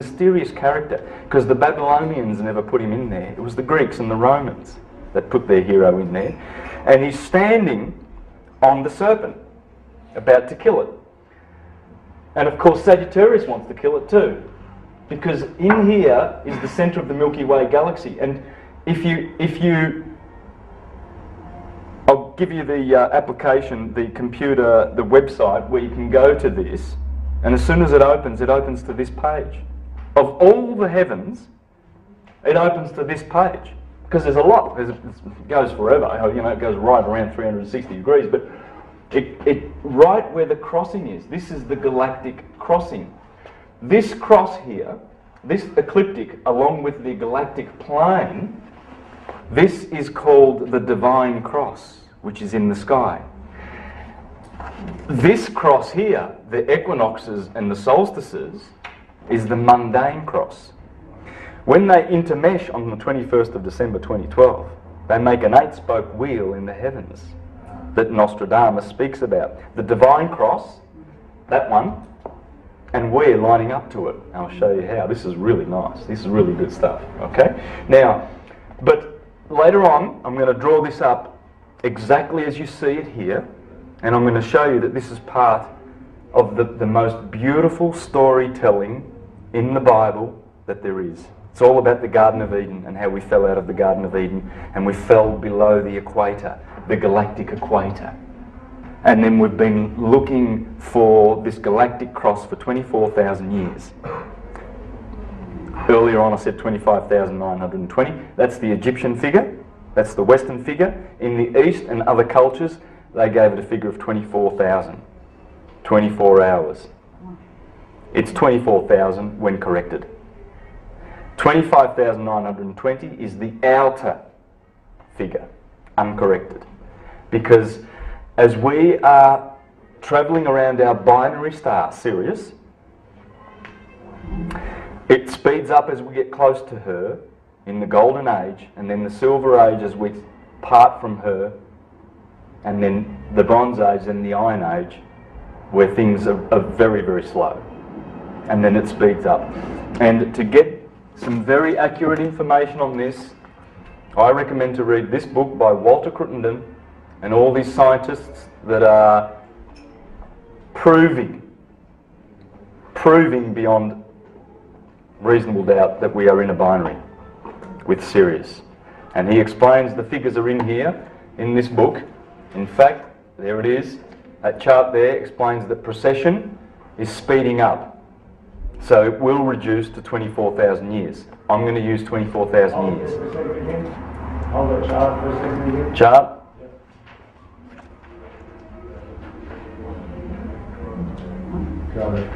mysterious character, because the Babylonians never put him in there. It was the Greeks and the Romans that put their hero in there. And he's standing on the serpent, about to kill it. And of course Sagittarius wants to kill it too, because in here is the centre of the Milky Way galaxy. And if you I'll give you the application, the computer, the website where you can go to this, and as soon as it opens to this page. Of all the heavens, it opens to this page. Because there's a lot, it goes forever, you know, it goes right around 360 degrees, but it right where the crossing is, this is the galactic crossing. This cross here, this ecliptic, along with the galactic plane, this is called the divine cross, which is in the sky. This cross here, the equinoxes and the solstices, is the mundane cross. When they intermesh on the 21st of December 2012, they make an 8-spoke wheel in the heavens that Nostradamus speaks about. The divine cross, that one, and we're lining up to it. I'll show you how. This is really nice. This is really good stuff. Okay? Now, but later on, I'm going to draw this up exactly as you see it here, and I'm going to show you that this is part of the most beautiful storytelling in the Bible that there is. It's all about the Garden of Eden and how we fell out of the Garden of Eden and we fell below the equator, the galactic equator. And then we've been looking for this galactic cross for 24,000 years. Earlier on I said 25,920. That's the Egyptian figure. That's the Western figure. In the East and other cultures, they gave it a figure of 24,000. 24 hours. It's 24,000 when corrected. 25,920 is the outer figure, uncorrected. Because as we are travelling around our binary star, Sirius, it speeds up as we get close to her in the Golden Age, and then the Silver Age as we part from her, and then the Bronze Age and the Iron Age, where things are very, very slow. And then it speeds up. And to get some very accurate information on this, I recommend to read this book by Walter Crittenden and all these scientists that are proving beyond reasonable doubt that we are in a binary with Sirius. And he explains, the figures are in here, in this book. In fact, there it is. That chart there explains that precession is speeding up. So it will reduce to 24,000 years. I'm going to use 24,000 years. Hold the chart for a second again. Chart. Got it.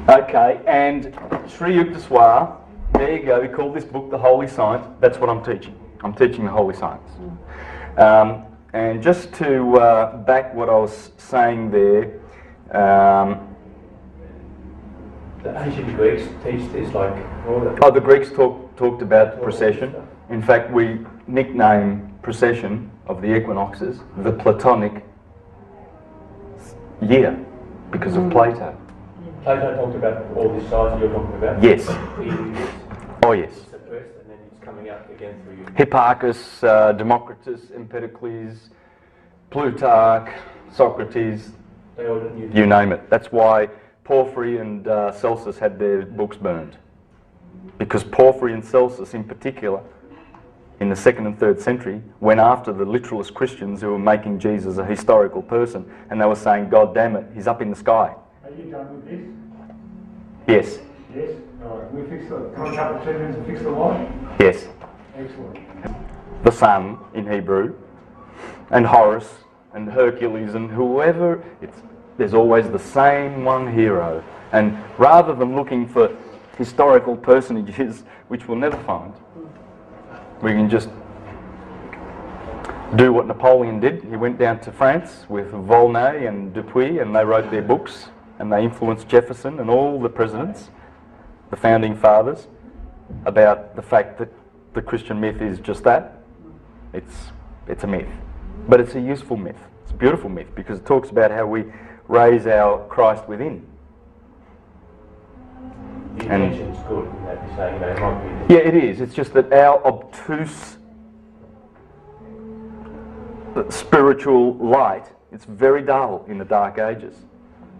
Okay, and Sri Yukteswar, there you go, we call this book The Holy Science. That's what I'm teaching. I'm teaching the Holy Science. And just to back what I was saying there, The ancient Greeks teach this, like all that. the Greeks talked about precession. In fact, we nickname precession of the equinoxes the Platonic year because of Plato. Plato talked about all these sides you're talking about? Yes. Oh yes. It's suppressed and then it's coming out again through you. Hipparchus, Democritus, Empedocles, Plutarch, Socrates, They all didn't use you name it. That's why Porphyry and Celsus had their books burned. Because Porphyry and Celsus in particular, in the 2nd and 3rd century, went after the literalist Christians who were making Jesus a historical person, and they were saying, God damn it, he's up in the sky. Are you done with this? Yes. Yes? Alright, we fix the, come a couple of 2 minutes and fix the light? Yes. Excellent. The sun in Hebrew, and Horus, and Hercules, and whoever, there's always the same one hero. And rather than looking for historical personages, which we'll never find, we can just do what Napoleon did. He went down to France with Volney and Dupuy, and they wrote their books, and they influenced Jefferson and all the presidents, the founding fathers, about the fact that the Christian myth is just that. It's a myth. But it's a useful myth. It's a beautiful myth because it talks about how we raise our Christ within. The And- intention's good, that you say, it might be... Yeah, it is. It's just that our obtuse spiritual light, it's very dull in the Dark Ages.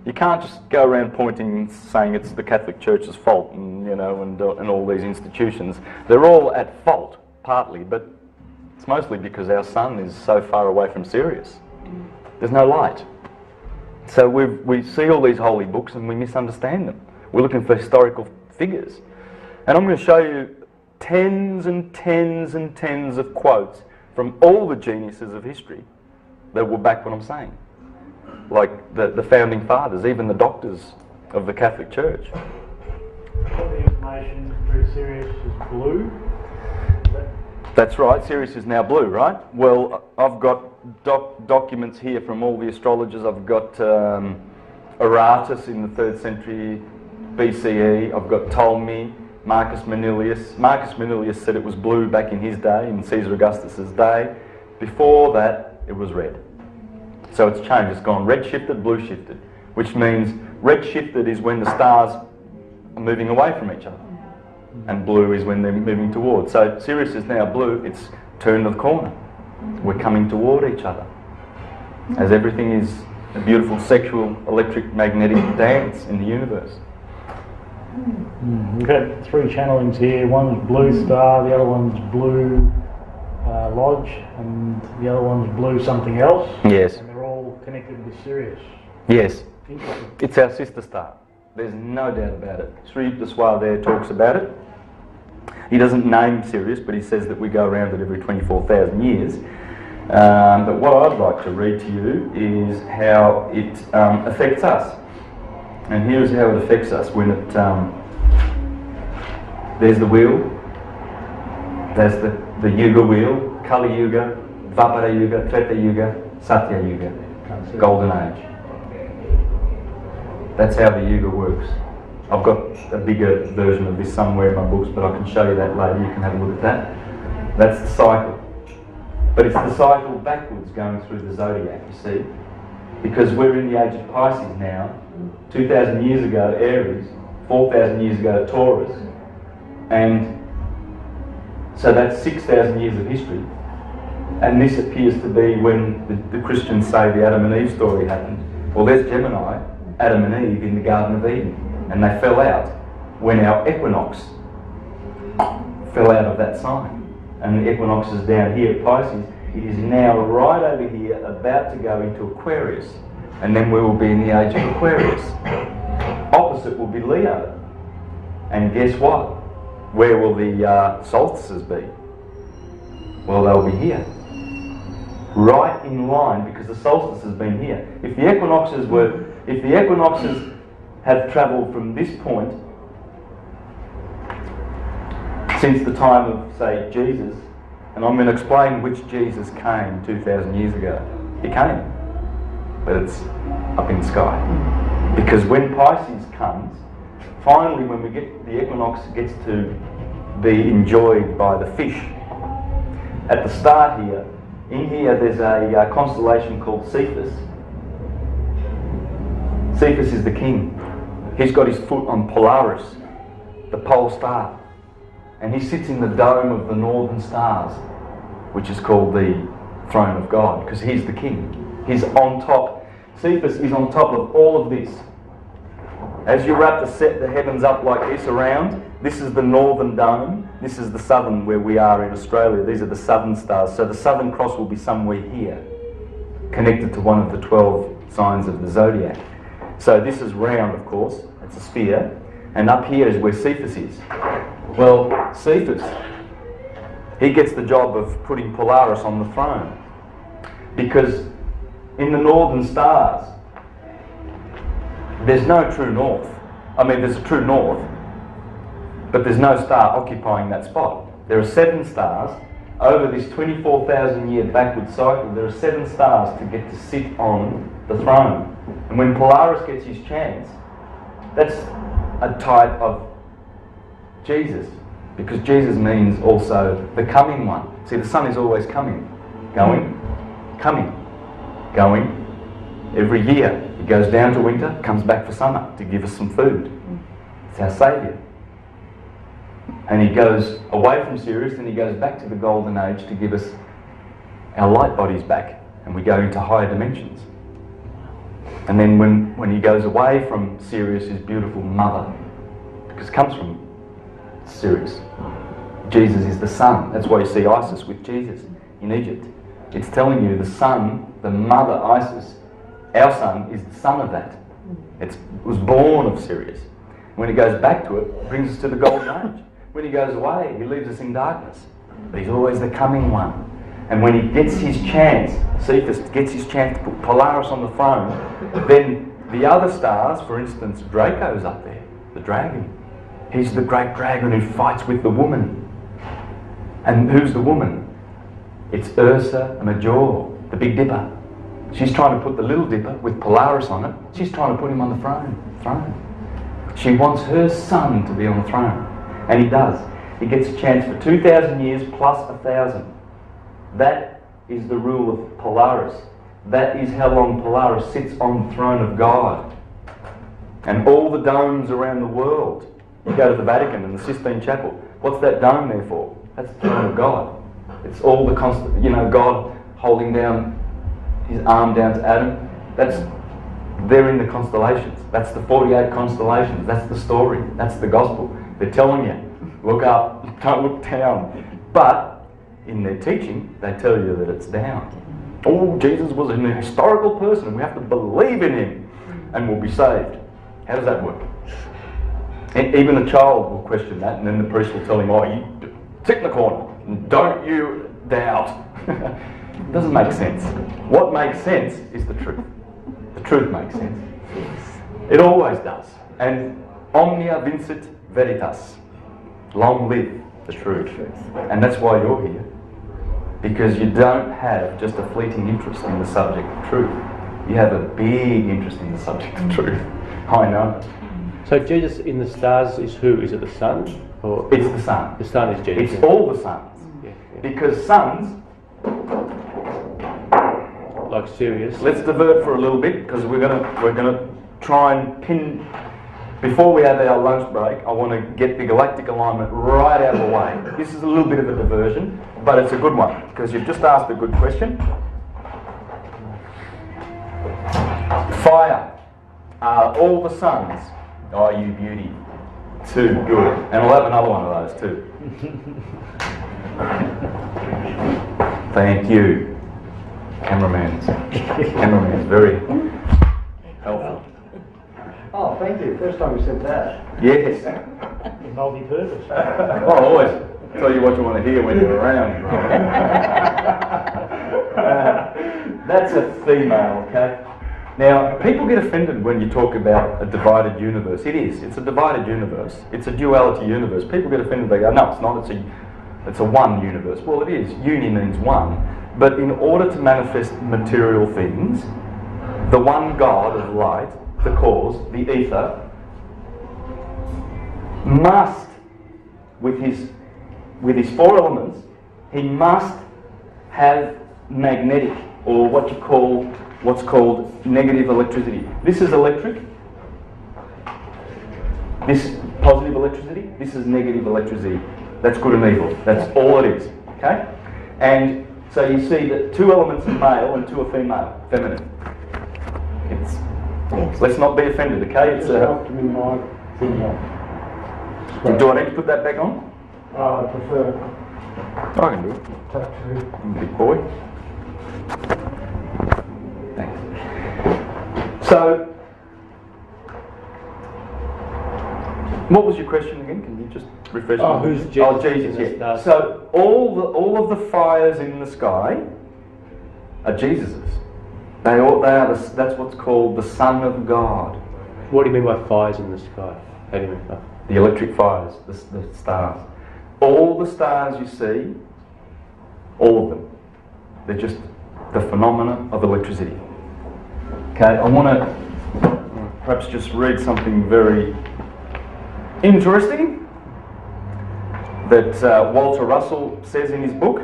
You can't just go around pointing and saying it's the Catholic Church's fault, and and all these institutions. They're all at fault, partly, but it's mostly because our sun is so far away from Sirius. There's no light. So we see all these holy books and we misunderstand them. We're looking for historical figures. And I'm going to show you tens and tens and tens of quotes from all the geniuses of history that will back what I'm saying. Like the founding fathers, even the doctors of the Catholic Church. All the information through Sirius is blue. That's right, Sirius is now blue, right? Well, I've got documents here from all the astrologers. I've got Aratus in the 3rd century BCE. I've got Ptolemy, Marcus Manilius. Marcus Manilius said it was blue back in his day, in Caesar Augustus's day. Before that, it was red. So it's changed. It's gone red shifted, blue shifted, which means red shifted is when the stars are moving away from each other, and blue is when they're moving towards. So Sirius is now blue. It's turned the corner. We're coming toward each other, as everything is a beautiful sexual electric magnetic dance in the universe. We've got 3 channelings here. One's blue star, the other one's blue lodge, and the other one's blue something else. Yes. And they're all connected with Sirius. Yes. Interesting. It's our sister star. There's no doubt about it. Sri Deswar there talks about it. He doesn't name Sirius, but he says that we go around it every 24,000 years. But what I'd like to read to you is how it affects us. And here's how it affects us when it... there's the wheel. There's the Yuga wheel. Kali Yuga, Dvapara Yuga, Treta Yuga, Satya Yuga. Golden Age. That's how the Yuga works. I've got a bigger version of this somewhere in my books, but I can show you that later. You can have a look at that. That's the cycle. But it's the cycle backwards going through the zodiac, you see. Because we're in the age of Pisces now. 2,000 years ago, Aries. 4,000 years ago, Taurus. And so that's 6,000 years of history. And this appears to be when the Christians say the Adam and Eve story happened. Well, there's Gemini, Adam and Eve in the Garden of Eden. And they fell out when our equinox fell out of that sign. And the equinox is down here at Pisces. It is now right over here, about to go into Aquarius. And then we will be in the age of Aquarius. Opposite will be Leo. And guess what? Where will the solstices be? Well, they'll be here. Right in line, because the solstice has been here. If the equinoxes have travelled from this point since the time of, say, Jesus, and I'm going to explain which Jesus came 2,000 years ago. He came, but it's up in the sky. Because when Pisces comes, finally when the equinox gets to be enjoyed by the fish, at the start here, in here there's a constellation called Cephas. Cephas is the king. He's got his foot on Polaris, the pole star. And he sits in the dome of the northern stars, which is called the throne of God, because he's the king. He's on top. Cephas is on top of all of this. As you wrap to set the heavens up like this around, this is the northern dome, this is the southern where we are in Australia. These are the southern stars. So the Southern Cross will be somewhere here, connected to one of the 12 signs of the zodiac. So this is round, of course, it's a sphere, and up here is where Cephas is. Well, Cephas, he gets the job of putting Polaris on the throne, because in the northern stars, there's no true north. I mean, there's a true north, but there's no star occupying that spot. There are 7 stars. Over this 24,000 year backward cycle, there are 7 stars to get to sit on the throne. And when Polaris gets his chance, that's a type of Jesus, because Jesus means also the coming one. See, the sun is always coming, going, coming, going. Every year, it goes down to winter, comes back for summer to give us some food. It's our saviour. And he goes away from Sirius and he goes back to the golden age to give us our light bodies back, and we go into higher dimensions. And then when he goes away from Sirius, his beautiful mother, because it comes from Sirius, Jesus is the sun. That's why you see Isis with Jesus in Egypt. It's telling you the sun, the mother Isis, our sun is the son of that. It was born of Sirius. When he goes back to it, it brings us to the golden age. When he goes away, he leaves us in darkness. But he's always the coming one. And when he gets his chance, Cephas gets his chance to put Polaris on the throne, then the other stars, for instance, Draco's up there, the dragon. He's the great dragon who fights with the woman. And who's the woman? It's Ursa Major, the Big Dipper. She's trying to put the Little Dipper with Polaris on it. She's trying to put him on the throne. She wants her son to be on the throne. And he does. He gets a chance for 2,000 years plus 1,000. That is the rule of Polaris. That is how long Polaris sits on the throne of God. And all the domes around the world. You go to the Vatican and the Sistine Chapel. What's that dome there for? That's the throne of God. It's all the constant, God holding down his arm down to Adam. They're in the constellations. That's the 48 constellations. That's the story. That's the gospel. They're telling you, look up, don't look down. But in their teaching, they tell you that it's down. Oh, Jesus was an historical person. We have to believe in him and we'll be saved. How does that work? And even a child will question that, and then the priest will tell him, you sit in the corner. Don't you doubt. It doesn't make sense. What makes sense is the truth. The truth makes sense. It always does. And omnia vincit veritas. Long live the truth. And that's why you're here. Because you don't have just a fleeting interest in the subject of truth. You have a big interest in the subject of truth. I know. So Jesus in the stars is who? Is it the sun? Or it's the sun. The sun is Jesus. It's all the suns. Yeah. Because suns... Like Sirius. Let's divert for a little bit because we're gonna try and pin. Before we have our lunch break, I want to get the galactic alignment right out of the way. This is a little bit of a diversion, but it's a good one because you've just asked a good question. Fire. All the suns. Oh, you beauty. Too good. And I'll have another one of those too. Thank you. Cameraman's very helpful. Oh, thank you. First time you said that. Yes. Multi-purpose. I'll always tell you what you want to hear when you're around. That's a female, okay? Now, people get offended when you talk about a divided universe. It is. It's a divided universe. It's a duality universe. People get offended. They go, no, it's not. It's a one universe. Well, it is. Uni means one. But in order to manifest material things, the one God of light, the cause, the ether, must, with his four elements, he must have magnetic, or what's called negative electricity. This is electric. This positive electricity. This is negative electricity. That's good and evil. That's all it is. Okay? And so you see that two elements are male and two are feminine. Let's not be offended, okay? It's Just helped me my thing on. Do I need to put that back on? I prefer I can do it. tattoo. Big boy. Thanks. So, what was your question again? Can you just refresh me? Who's Jesus? Oh, Jesus, yeah. So all of the fires in the sky are Jesus's. They are that's what's called the Son of God. What do you mean by fires in the sky? How do you mean? The electric fires, the stars. All the stars you see, all of them, they're just the phenomena of electricity. Okay, I want to perhaps just read something very interesting that Walter Russell says in his book.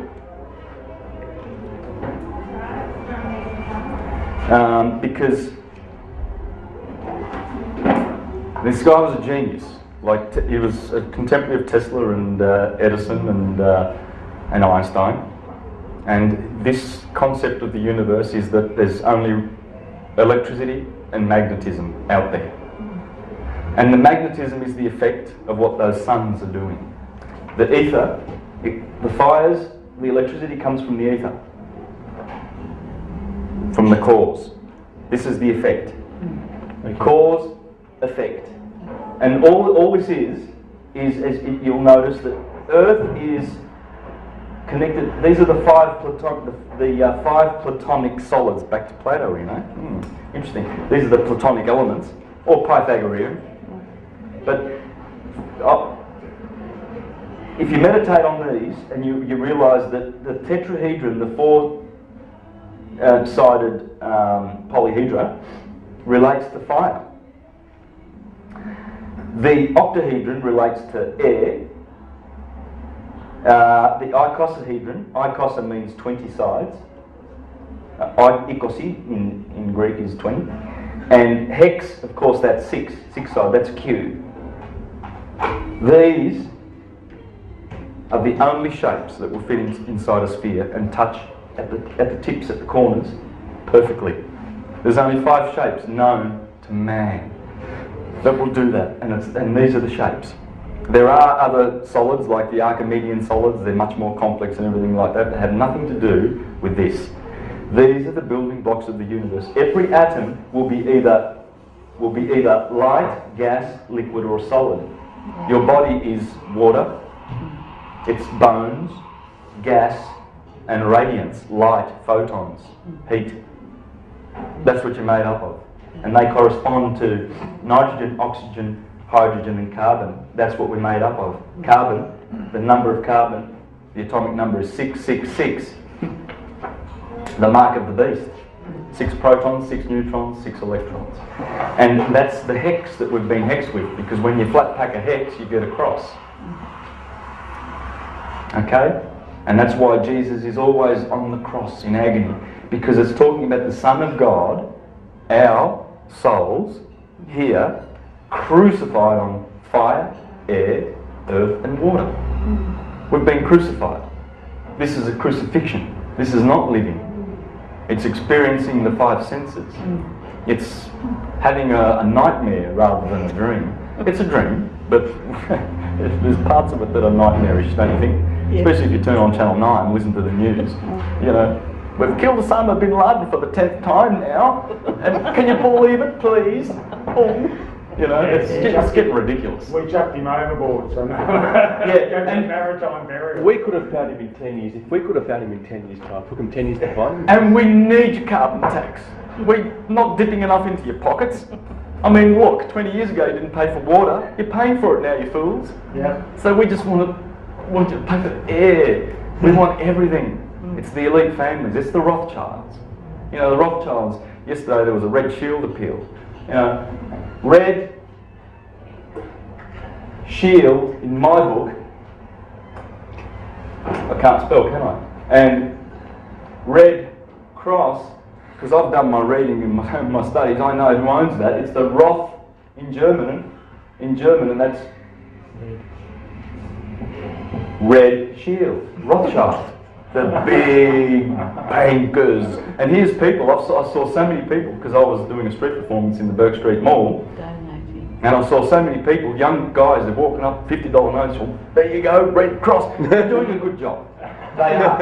Because this guy was a genius. Like he was a contemporary of Tesla and Edison and Einstein. And this concept of the universe is that there's only electricity and magnetism out there. And the magnetism is the effect of what those suns are doing. The ether, the fires, the electricity comes from the ether, from the cause. This is the effect. Cause, effect. And all this is as you'll notice that Earth is connected. These are the five platonic solids. Back to Plato, you know. Interesting. These are the platonic elements, or Pythagorean. But if you meditate on these and you realise that the tetrahedron, the four-sided polyhedra, relates to fire. The octahedron relates to air. The icosahedron, icosa means 20 sides. Ikosi in Greek is 20. And hex, of course, that's six sides, that's a cube. These are the only shapes that will fit inside a sphere and touch at the tips, at the corners, perfectly. There's only 5 shapes known to man that will do that, and these are the shapes. There are other solids like the Archimedean solids. They're much more complex and everything like that. They have nothing to do with this. These are the building blocks of the universe. Every atom will be either light, gas, liquid, or solid. Your body is water, it's bones, gas, and radiance, light, photons, heat. That's what you're made up of. And they correspond to nitrogen, oxygen, hydrogen, and carbon. That's what we're made up of. Carbon, the number of carbon, the atomic number is 666. The mark of the beast. 6 protons, 6 neutrons, 6 electrons. And that's the hex that we've been hexed with, because when you flat pack a hex, you get a cross. Okay? And that's why Jesus is always on the cross in agony, because it's talking about the Son of God, our souls, here, crucified on fire, air, earth, and water. We've been crucified. This is a crucifixion. This is not living. It's experiencing the 5 senses. It's having a nightmare rather than a dream. It's a dream, but there's parts of it that are nightmarish, don't you think? Yeah. Especially if you turn on Channel 9 and listen to the news. You know, we've killed Osama bin Laden for the 10th time now. And can you believe it, please? Oh. You know, it's getting ridiculous. We chucked him overboard, so no. And maritime burial. We could have found him in 10 years. If we could have found him in 10 years' time, took him 10 years to find him. And we need your carbon tax. We're not dipping enough into your pockets. I mean, look, 20 years ago you didn't pay for water. You're paying for it now, you fools. Yeah. So we just want you to pay for air. We want everything. It's the elite families. It's the Rothschilds. You know, the Rothschilds. Yesterday there was a Red Shield appeal. You know, Red Shield, in my book, I can't spell, can I? And Red Cross, because I've done my reading and my studies, I know who owns that. It's the Roth in German, and that's Red Shield, Rothschild. The big bankers. And here's people, I saw so many people, because I was doing a street performance in the Burke Street Mall, and I saw so many people, young guys, they're walking up, $50 notes, well, there you go, Red Cross. They're doing a good job. They are.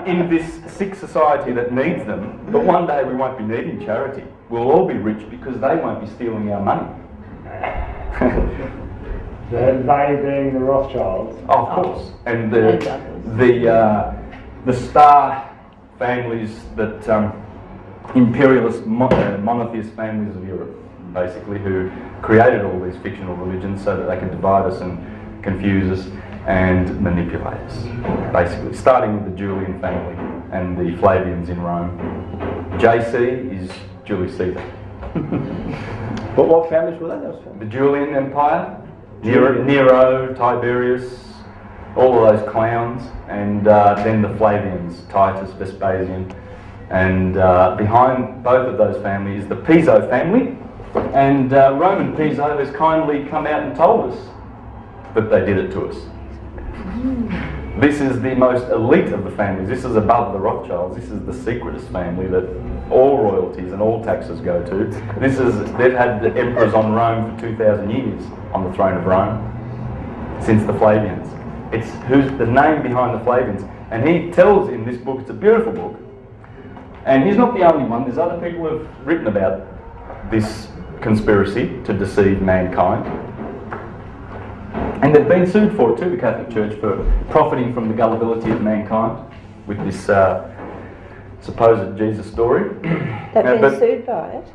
In this sick society that needs them, but one day we won't be needing charity. We'll all be rich because they won't be stealing our money. They being the Rothschilds. Oh, of course. And the star families that imperialist monotheist families of Europe, basically, who created all these fictional religions so that they could divide us and confuse us and manipulate us, basically, starting with the Julian family and the Flavians in Rome. JC is Julius Caesar. But what families were they? The Julian Empire, Nero, Tiberius, all of those clowns, and then the Flavians, Titus, Vespasian, and behind both of those families, the Piso family, And Roman Piso has kindly come out and told us that they did it to us. This is the most elite of the families. This is above the Rothschilds. This is the secretest family that all royalties and all taxes go to. They've had the emperors on Rome for 2,000 years on the throne of Rome since the Flavians. It's who's the name behind the Flavians. And he tells in this book, it's a beautiful book, and he's not the only one. There's other people who have written about this conspiracy to deceive mankind. And they've been sued for it too, the Catholic Church, for profiting from the gullibility of mankind with this supposed Jesus story. They've been sued by it?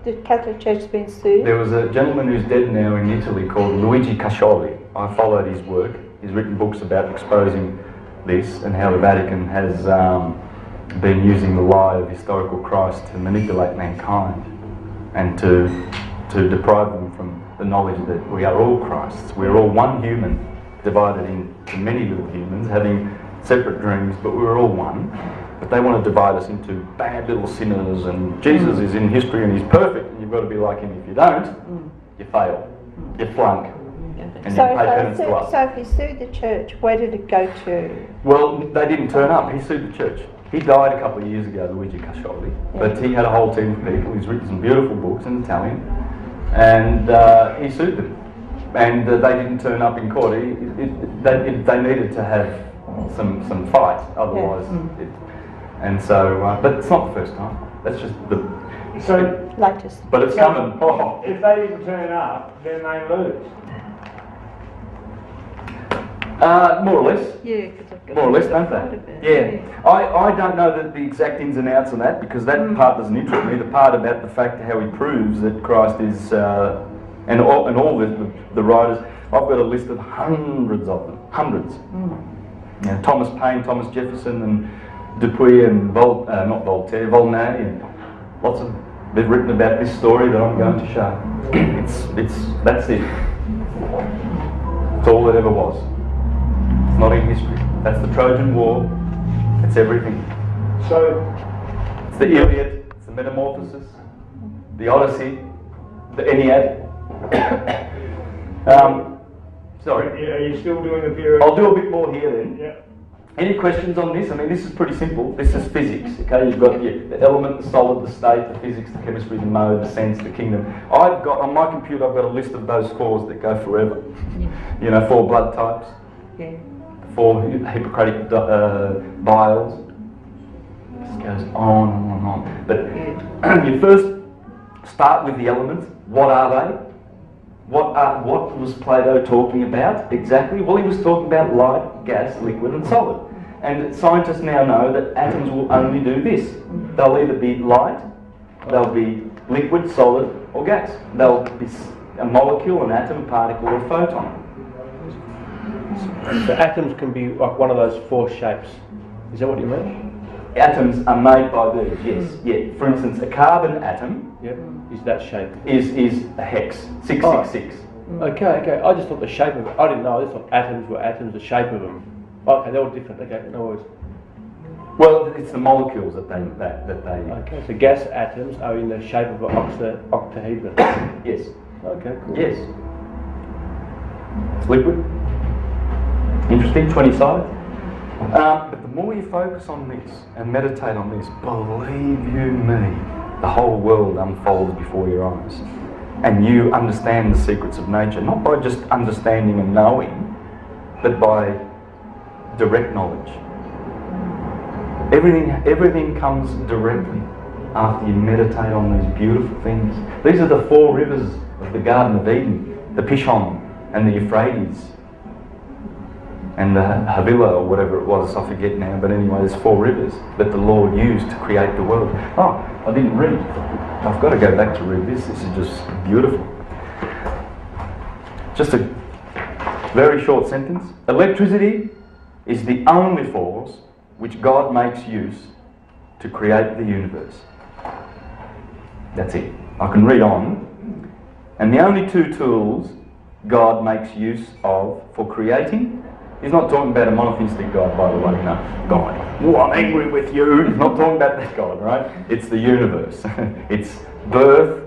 The Catholic Church has been sued? There was a gentleman who's dead now in Italy called Luigi Cascioli. I followed his work. He's written books about exposing this and how the Vatican has been using the lie of historical Christ to manipulate mankind and to deprive them from the knowledge that we are all Christs. We're all one human, divided into many little humans, having separate dreams, but we're all one. But they want to divide us into bad little sinners, and Jesus is in history and he's perfect, and you've got to be like him. If you don't, you fail, you flunk, and So you pay penance to us. so if he sued the church, where did it go to? Well, they didn't turn up. He sued the church. He died a couple of years ago, Luigi Cascioli, but he had a whole team of people. He's written some beautiful books in Italian, and he sued them. And they didn't turn up in court. They needed to have some fight, otherwise. And so, but it's not the first time. That's just the. So, Latest. But it's coming. Oh. if they didn't turn up, then they lose. More or less. Yeah, because I've got More or less, don't they? Yeah. I don't know the exact ins and outs of that, because that part doesn't interest me. The part about the fact how he proves that Christ is, and all the writers, I've got a list of hundreds of them. Hundreds. You know, Thomas Paine, Thomas Jefferson, and Dupuy, and not Voltaire, Volney, and lots of. They've written about this story that I'm going to show. That's it. It's all it ever was. It's not in history. That's the Trojan War. It's everything. So, It's the Iliad, it's the Metamorphosis, the Odyssey, the Ennead. Sorry. are you still doing the period? I'll do a bit more here then. Yeah. Any questions on this? I mean, this is pretty simple. This is physics, okay? You've got the element, the solid, the state, the physics, the chemistry, the mode, the sense, the kingdom. I've got, on my computer, I've got a list of those fours that go forever. You know, 4 blood types, 4 Hippocratic vials. This goes on and on. But you first start with the elements. What are they? What was Plato talking about exactly? Well, he was talking about light, gas, liquid and solid. And scientists now know that atoms will only do this. They'll either be light, they'll be liquid, solid or gas. They'll be a molecule, an atom, a particle or a photon. So atoms can be like one of those 4 shapes. Is that what you mean? Atoms are made by these, yes. Yeah. For instance, a carbon atom Yep. Is that shape? is a hex, 666. Okay. I just thought the shape of it. I didn't know. I just thought atoms were atoms, the shape of them. Okay, they're all different. Okay, no worries. Well, it's the molecules that they. Okay, so gas atoms are in the shape of an octahedron. Yes. Okay, cool. Yes. It's liquid. Interesting, 20 sides. But the more you focus on this and meditate on this, believe you me, the whole world unfolds before your eyes. And you understand the secrets of nature, not by just understanding and knowing, but by direct knowledge. Everything comes directly after you meditate on these beautiful things. These are the 4 rivers of the Garden of Eden, the Pishon and the Euphrates and the Havilah or whatever it was, I forget now, but anyway, there's 4 rivers that the Lord used to create the world. Oh, I didn't read. I've got to go back to read this. This is just beautiful. Just a very short sentence. Electricity is the only force which God makes use to create the universe. That's it. I can read on. And the only 2 tools God makes use of for creating. He's not talking about a monotheistic God, by the way, you know. God, oh, I'm angry with you. He's not talking about that God, right? It's the universe. It's birth,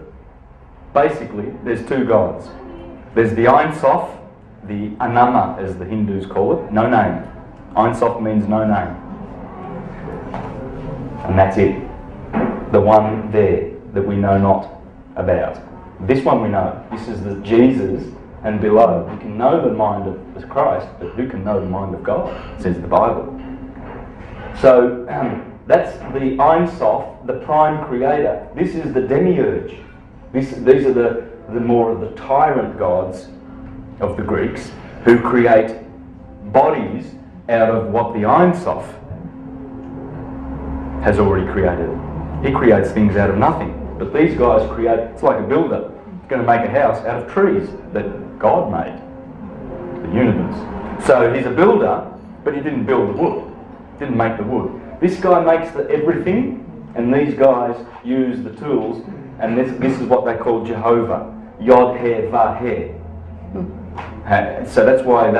basically, there's two gods. There's the Ein Sof, the Anama, as the Hindus call it, no name. Ein Sof means no name. And that's it. The one there that we know not about. This one we know. This is the Jesus, and below. You can know the mind of Christ, but who can know the mind of God, says the Bible. So that's the Ein Sof, the prime creator. This is the demiurge. These are the more of the tyrant gods of the Greeks, who create bodies out of what the Ein Sof has already created. He creates things out of nothing. But these guys create, it's like a builder. He's going to make a house out of trees that God made, the universe. So he's a builder, but he didn't build the wood, didn't make the wood. This guy makes everything, and these guys use the tools, and this is what they call Jehovah. Yod He Va He. So that's why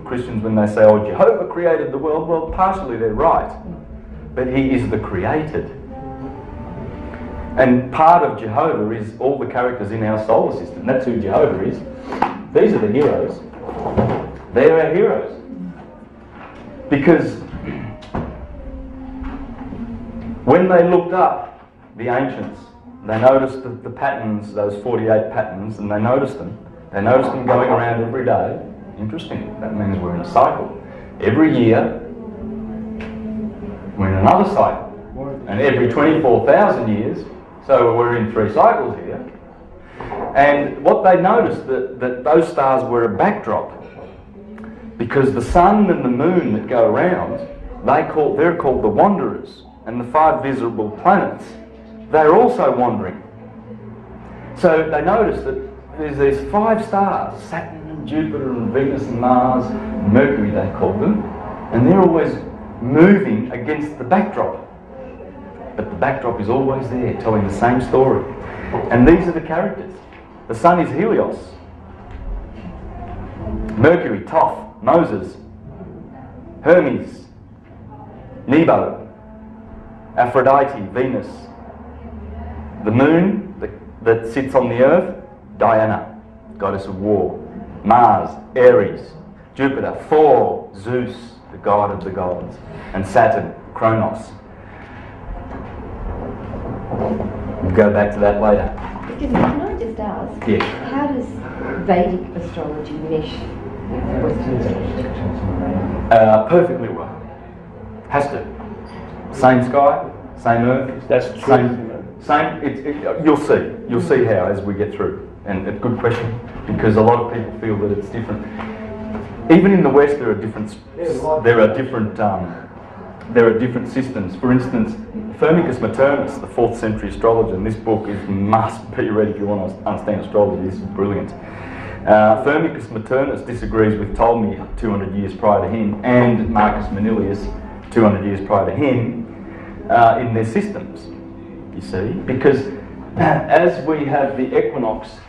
Christians, when they say, oh, Jehovah created the world, well, partially they're right. But he is the created. And part of Jehovah is all the characters in our solar system. That's who Jehovah is. These are the heroes. They're our heroes. Because when they looked up, the ancients, they noticed the patterns, those 48 patterns, and they noticed them. They noticed them going around every day. Interesting. That means we're in a cycle. Every year, we're in another cycle. And every 24,000 years, so we're in 3 cycles here. And what they noticed, that those stars were a backdrop. Because the sun and the moon that go around, they're called the wanderers. And the 5 visible planets, they're also wandering. So they noticed that there's these 5 stars, Saturn and Jupiter and Venus and Mars, Mercury they call them, and they're always moving against the backdrop. But the backdrop is always there, telling the same story. And these are the characters. The sun is Helios. Mercury, Thoth, Moses, Hermes, Nebo, Aphrodite, Venus. The moon that sits on the earth, Diana, goddess of war. Mars, Ares. Jupiter, Thor, Zeus, the god of the gods. And Saturn, Kronos. We'll go back to that later. Excuse me, can I just ask? Yes. How does Vedic astrology mesh with Western astrology? Perfectly well. Has to. Same sky, same earth. That's true. You'll see how as we get through. And a good question, because a lot of people feel that it's different. Even in the West, there are different systems. For instance, Firmicus Maternus, the 4th century astrologer, and this book must be read if you want to understand astrology. This is brilliant. Firmicus Maternus disagrees with Ptolemy 200 years prior to him, and Marcus Manilius 200 years prior to him, in their systems. You see, because as we have the equinox,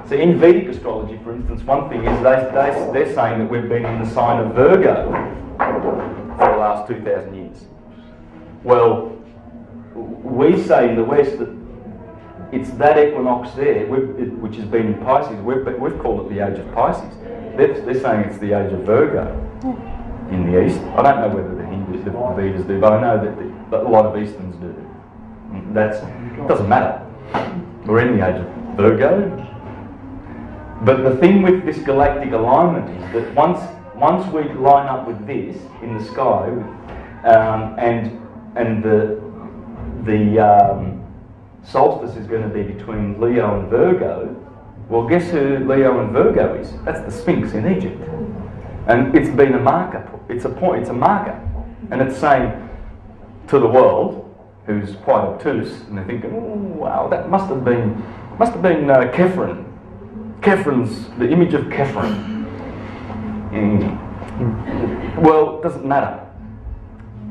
so in Vedic astrology, for instance, one thing is they're saying that we've been in the sign of Virgo for the last 2,000 years. Well, we say in the West that it's that equinox there, which has been in Pisces. We've called it the age of Pisces. They're saying it's the age of Virgo in the East. I don't know whether the Hindus, the Vedas do, but I know that a lot of Easterns do. It doesn't matter. We're in the age of Virgo. But the thing with this galactic alignment is that once we line up with this in the sky, and the solstice is going to be between Leo and Virgo, well, guess who Leo and Virgo is? That's the Sphinx in Egypt. And it's been a marker. It's a marker. And it's saying to the world, who's quite obtuse, and they're thinking, oh, wow, that must have been Kephren. Kephen's, the image of Kephren. Well, it doesn't matter.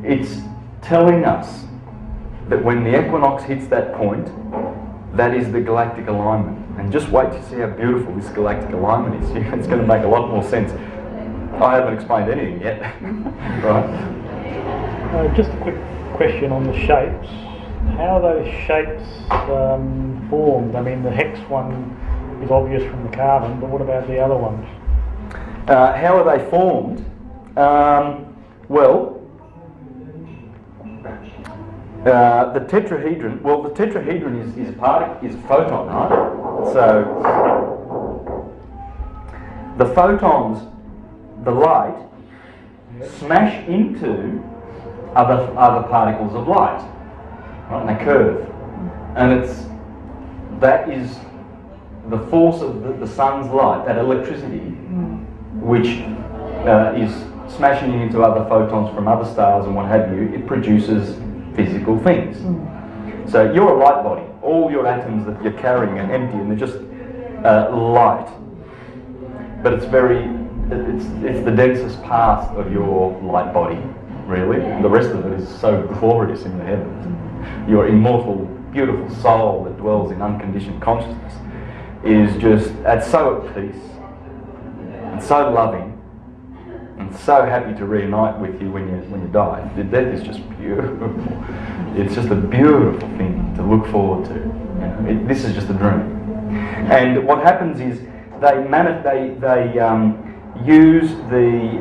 It's telling us that when the equinox hits that point, that is the galactic alignment. And just wait to see how beautiful this galactic alignment is. It's going to make a lot more sense. I haven't explained anything yet. Right? Just a quick question on the shapes. How are those shapes formed? I mean, the hex one is obvious from the carbon, but what about the other ones? How are they formed? Well, the tetrahedron. Well, the tetrahedron is a photon, right? So the photons, the light, smash into other particles of light, right? And they curve, and that is the force of the sun's light, that electricity, which is smashing into other photons from other stars and what have you. It produces physical things. So you're a light body. All your atoms that you're carrying are empty and they're just light. But it's the densest part of your light body, really. The rest of it is so glorious in the heavens. Your immortal, beautiful soul that dwells in unconditioned consciousness is just, it's so at peace and so loving and so happy to reunite with you when you die. The death is just beautiful. It's just a beautiful thing to look forward to. You know, this is just a dream. And what happens is they use the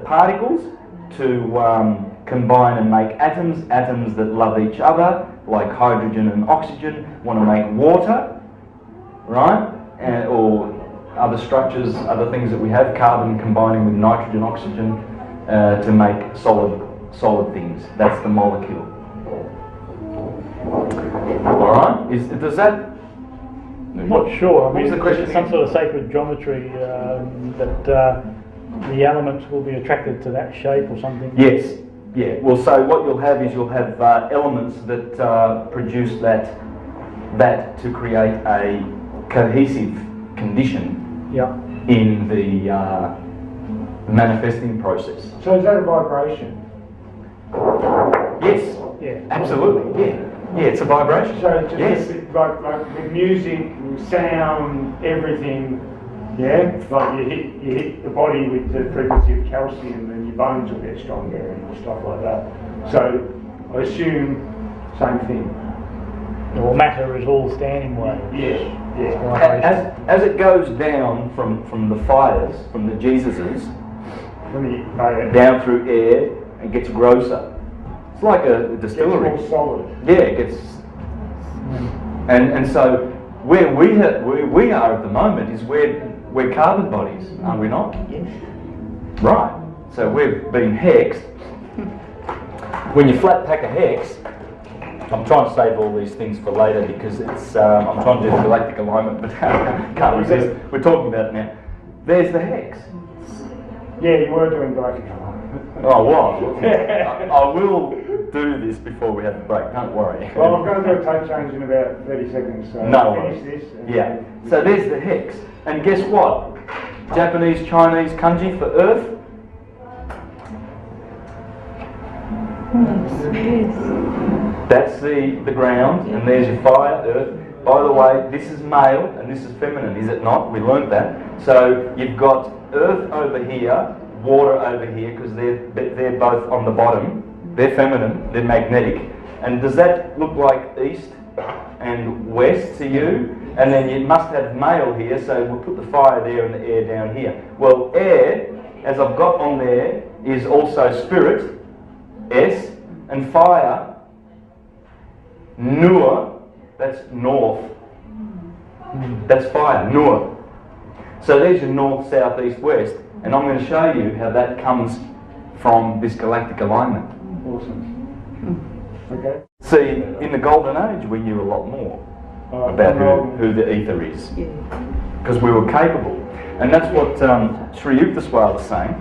particles to combine and make atoms that love each other, like hydrogen and oxygen, want to make water, right? Or other structures, other things that we have, carbon combining with nitrogen, oxygen, to make solid things. That's the molecule. All right? Does that? I'm not sure. I mean, What was the question it's some again? sort of sacred geometry that the elements will be attracted to that shape or something. Yes. Yeah. Well, so what you'll have is elements that produce that to create a cohesive condition. Yeah. In the manifesting process. So is that a vibration? Yes. Yeah. Absolutely. Yeah. Yeah. It's a vibration. So it's just Yes. like with music, sound, everything, yeah? Like you hit the body with the frequency of calcium and your bones will get stronger and stuff like that. So I assume same thing. Well, matter is all standing waves. Yes. Yeah. As it goes down from the fires, from the Jesuses, down through air, it gets grosser. It's like a distillery. It's more solid. Yeah, it gets. And so where we are at the moment is we're carbon bodies, are we not? Yes. Right. So we've been hexed. When you flat pack a hex, I'm trying to save all these things for later because it's I'm trying to do the galactic alignment, but can't resist. We're talking about it now. There's the hex. Yeah, you were doing galactic. Oh, well, I will do this before we have the break. Don't worry. Well, I'm going to do a tape change in about 30 seconds, so No finish worries. this. And Yeah. So there's the hex, and guess what? Japanese, Chinese kanji for earth. That's the ground, and there's your fire, earth. By the way, this is male and this is feminine, is it not? We learned that. So you've got earth over here, water over here, because they're both on the bottom. They're feminine, they're magnetic. And does that look like east and west to you? And then you must have male here, so we'll put the fire there and the air down here. Well, air, as I've got on there, is also spirit, S, and fire, Nur, that's north. That's fire, Nur. So there's your north, south, east, west. And I'm going to show you how that comes from this galactic alignment. Awesome. Okay. See, in the golden age, we knew a lot more about who the ether is. Because we were capable. And that's what Sri Yukteswar was saying.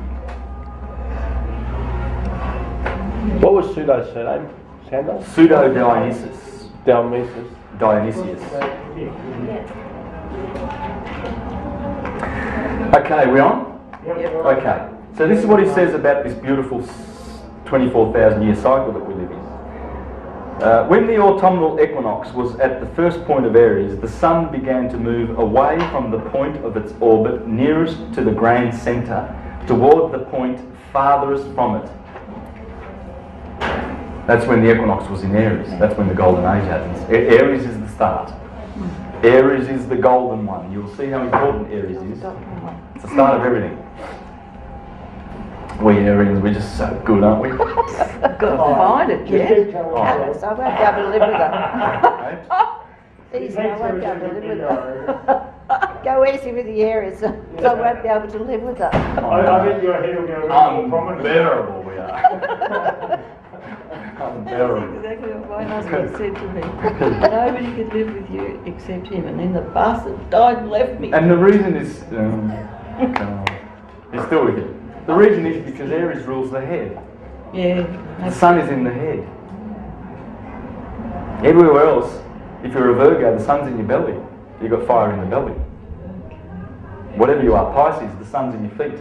What was Pseudo's surname? Sandal? Pseudo-Dionysus. Dionysus. Dionysius. Okay, we on? Okay. So this is what he says about this beautiful 24,000 year cycle that we live in. When the autumnal equinox was at the first point of Aries, the sun began to move away from the point of its orbit nearest to the grand centre, toward the point farthest from it. That's when the equinox was in Aries. That's when the golden age happens. Aries is the start. Aries is the golden one. You'll see how important Aries is. It's the start of everything. We Aries, we're just so good, aren't we? Got to find it, yeah. Alice, I won't be able to live with her. Easy, I won't be able to live with her. Go easy with the Aries, so I won't be able to live with her. I think your head will be a little more prominent. Unbearable we are. Unbearable. That's exactly what my husband said to me. Nobody could live with you except him, and then the bastard died and left me. And the reason is, he's still with you. The reason is because Aries rules the head. Yeah. The sun is in the head. Everywhere else, if you're a Virgo, the sun's in your belly. You've got fire in the belly. Whatever you are, Pisces, the sun's in your feet.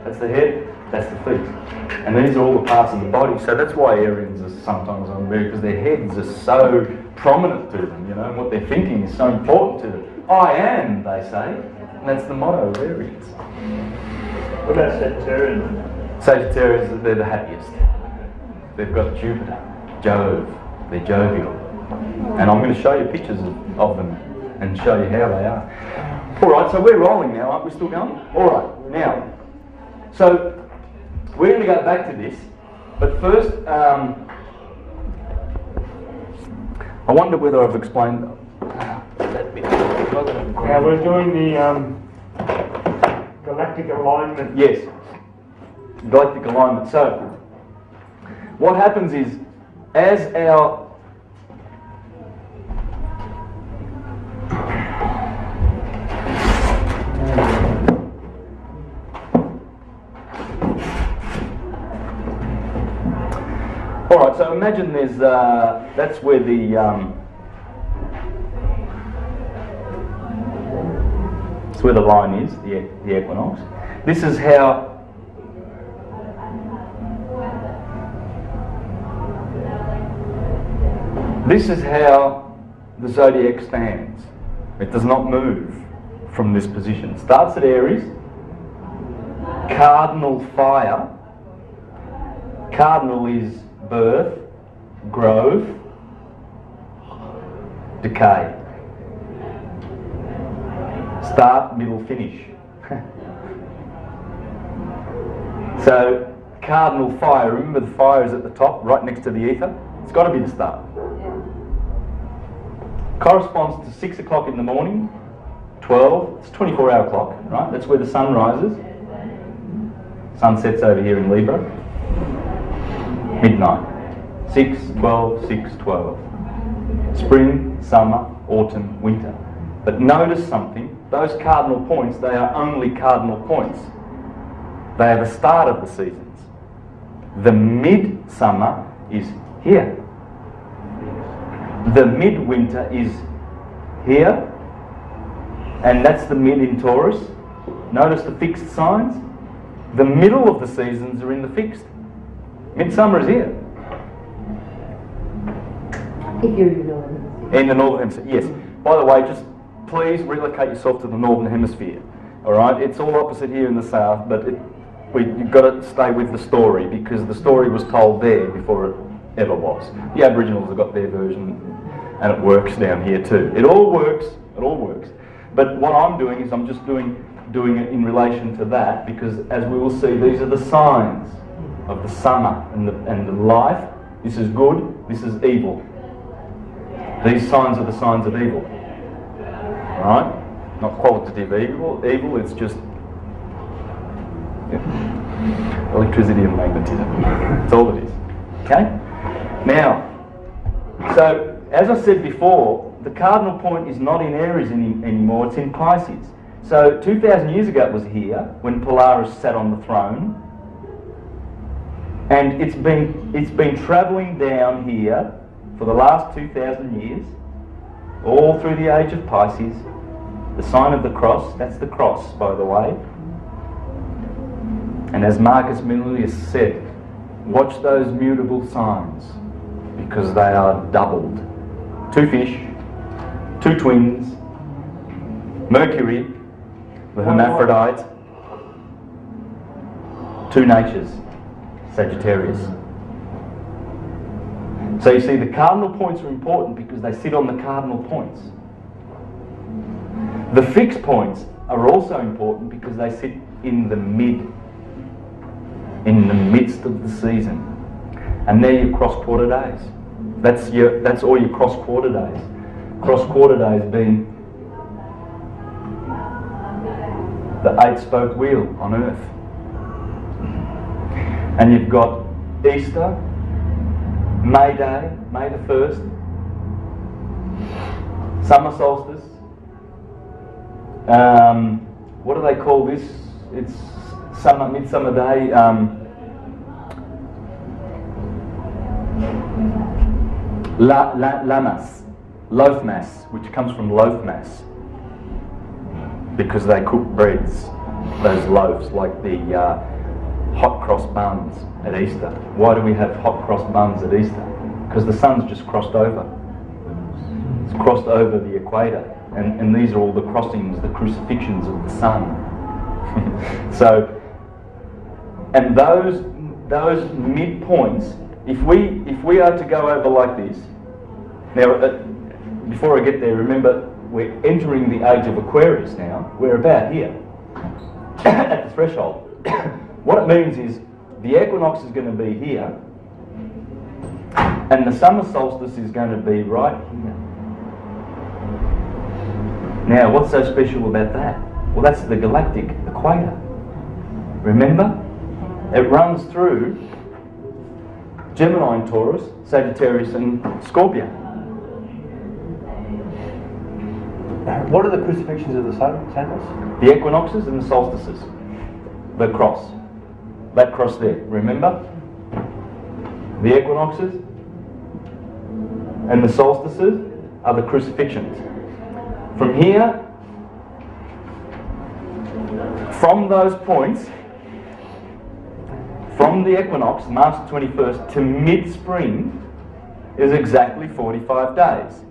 That's the head, that's the feet. And these are all the parts of the body. So that's why Arians are sometimes unmarried, because their heads are so prominent to them, you know, and what they're thinking is so important to them. I am, they say. And that's the motto of Arians. What about Sagittarius? Sagittarius, they're the happiest. They've got Jupiter, Jove, they're jovial. And I'm going to show you pictures of them and show you how they are. Alright, so we're rolling now, aren't we still going? Alright, now, so we're going to go back to this, but first, I wonder whether I've explained that bit. Now we're doing the galactic alignment. Yes, galactic alignment. So, what happens is, as our Alright, so imagine there's, that's where that's where the line is, the equinox. This is how the zodiac stands. It does not move from this position. It starts at Aries, cardinal fire. Cardinal is birth, growth, decay. Start, middle, finish. So, cardinal fire, remember the fire is at the top, right next to the ether? It's got to be the start. Corresponds to 6 o'clock in the morning, 12, it's a 24-hour clock, right? That's where the sun rises. Sun sets over here in Libra. Midnight. 6, 12, 6, 12. Spring, summer, autumn, winter. But notice something, those cardinal points, they are only cardinal points. They are the start of the seasons. The midsummer is here. The midwinter is here. And that's the mid in Taurus. Notice the fixed signs. The middle of the seasons are in the fixed. Midsummer is here. If you're in the northern hemisphere. In the northern hemisphere, yes. By the way, just please relocate yourself to the northern hemisphere. Alright, it's all opposite here in the south, but you've got to stay with the story, because the story was told there before it ever was. The Aboriginals have got their version, and it works down here too. It all works. But what I'm doing is I'm just doing it in relation to that, because as we will see, these are the signs of the summer and the life. This is good, this is evil. These signs are the signs of evil. Alright? Not qualitative evil, it's just electricity and magnetism. That's all it is. Okay? Now, so as I said before, the cardinal point is not in Aries anymore, it's in Pisces. So 2,000 years ago it was here, when Polaris sat on the throne. And it's been travelling down here for the last 2,000 years, all through the age of Pisces. The sign of the cross, that's the cross, by the way. And as Marcus Aurelius said, watch those mutable signs, because they are doubled. 2 fish, 2 twins, Mercury, the hermaphrodite, 2 natures, Sagittarius. So you see, the cardinal points are important because they sit on the cardinal points. The fixed points are also important because they sit in the midst of the season. And they're your cross-quarter days. That's all your cross-quarter days. Cross-quarter days being the 8-spoke wheel on Earth. And you've got Easter, May Day, May the 1st, summer solstice. What do they call this? It's midsummer day. Lamas, loaf mass, which comes from loaf mass, because they cook breads, those loaves, like the hot cross buns at Easter. Why do we have hot cross buns at Easter? Because the sun's just crossed over. It's crossed over the equator, and these are all the crossings, the crucifixions of the sun. So, and those midpoints, if we are to go over like this, now before I get there, remember we're entering the age of Aquarius now. We're about here at the threshold. What it means is the equinox is going to be here, and the summer solstice is going to be right here. Now, what's so special about that? Well, that's the galactic equator. Remember? It runs through Gemini and Taurus, Sagittarius and Scorpio. What are the crucifixions of the sun, Santos? The equinoxes and the solstices. The cross. That cross there, remember? The equinoxes and the solstices are the crucifixions. From here, from those points, from the equinox, March 21st, to mid-spring is exactly 45 days.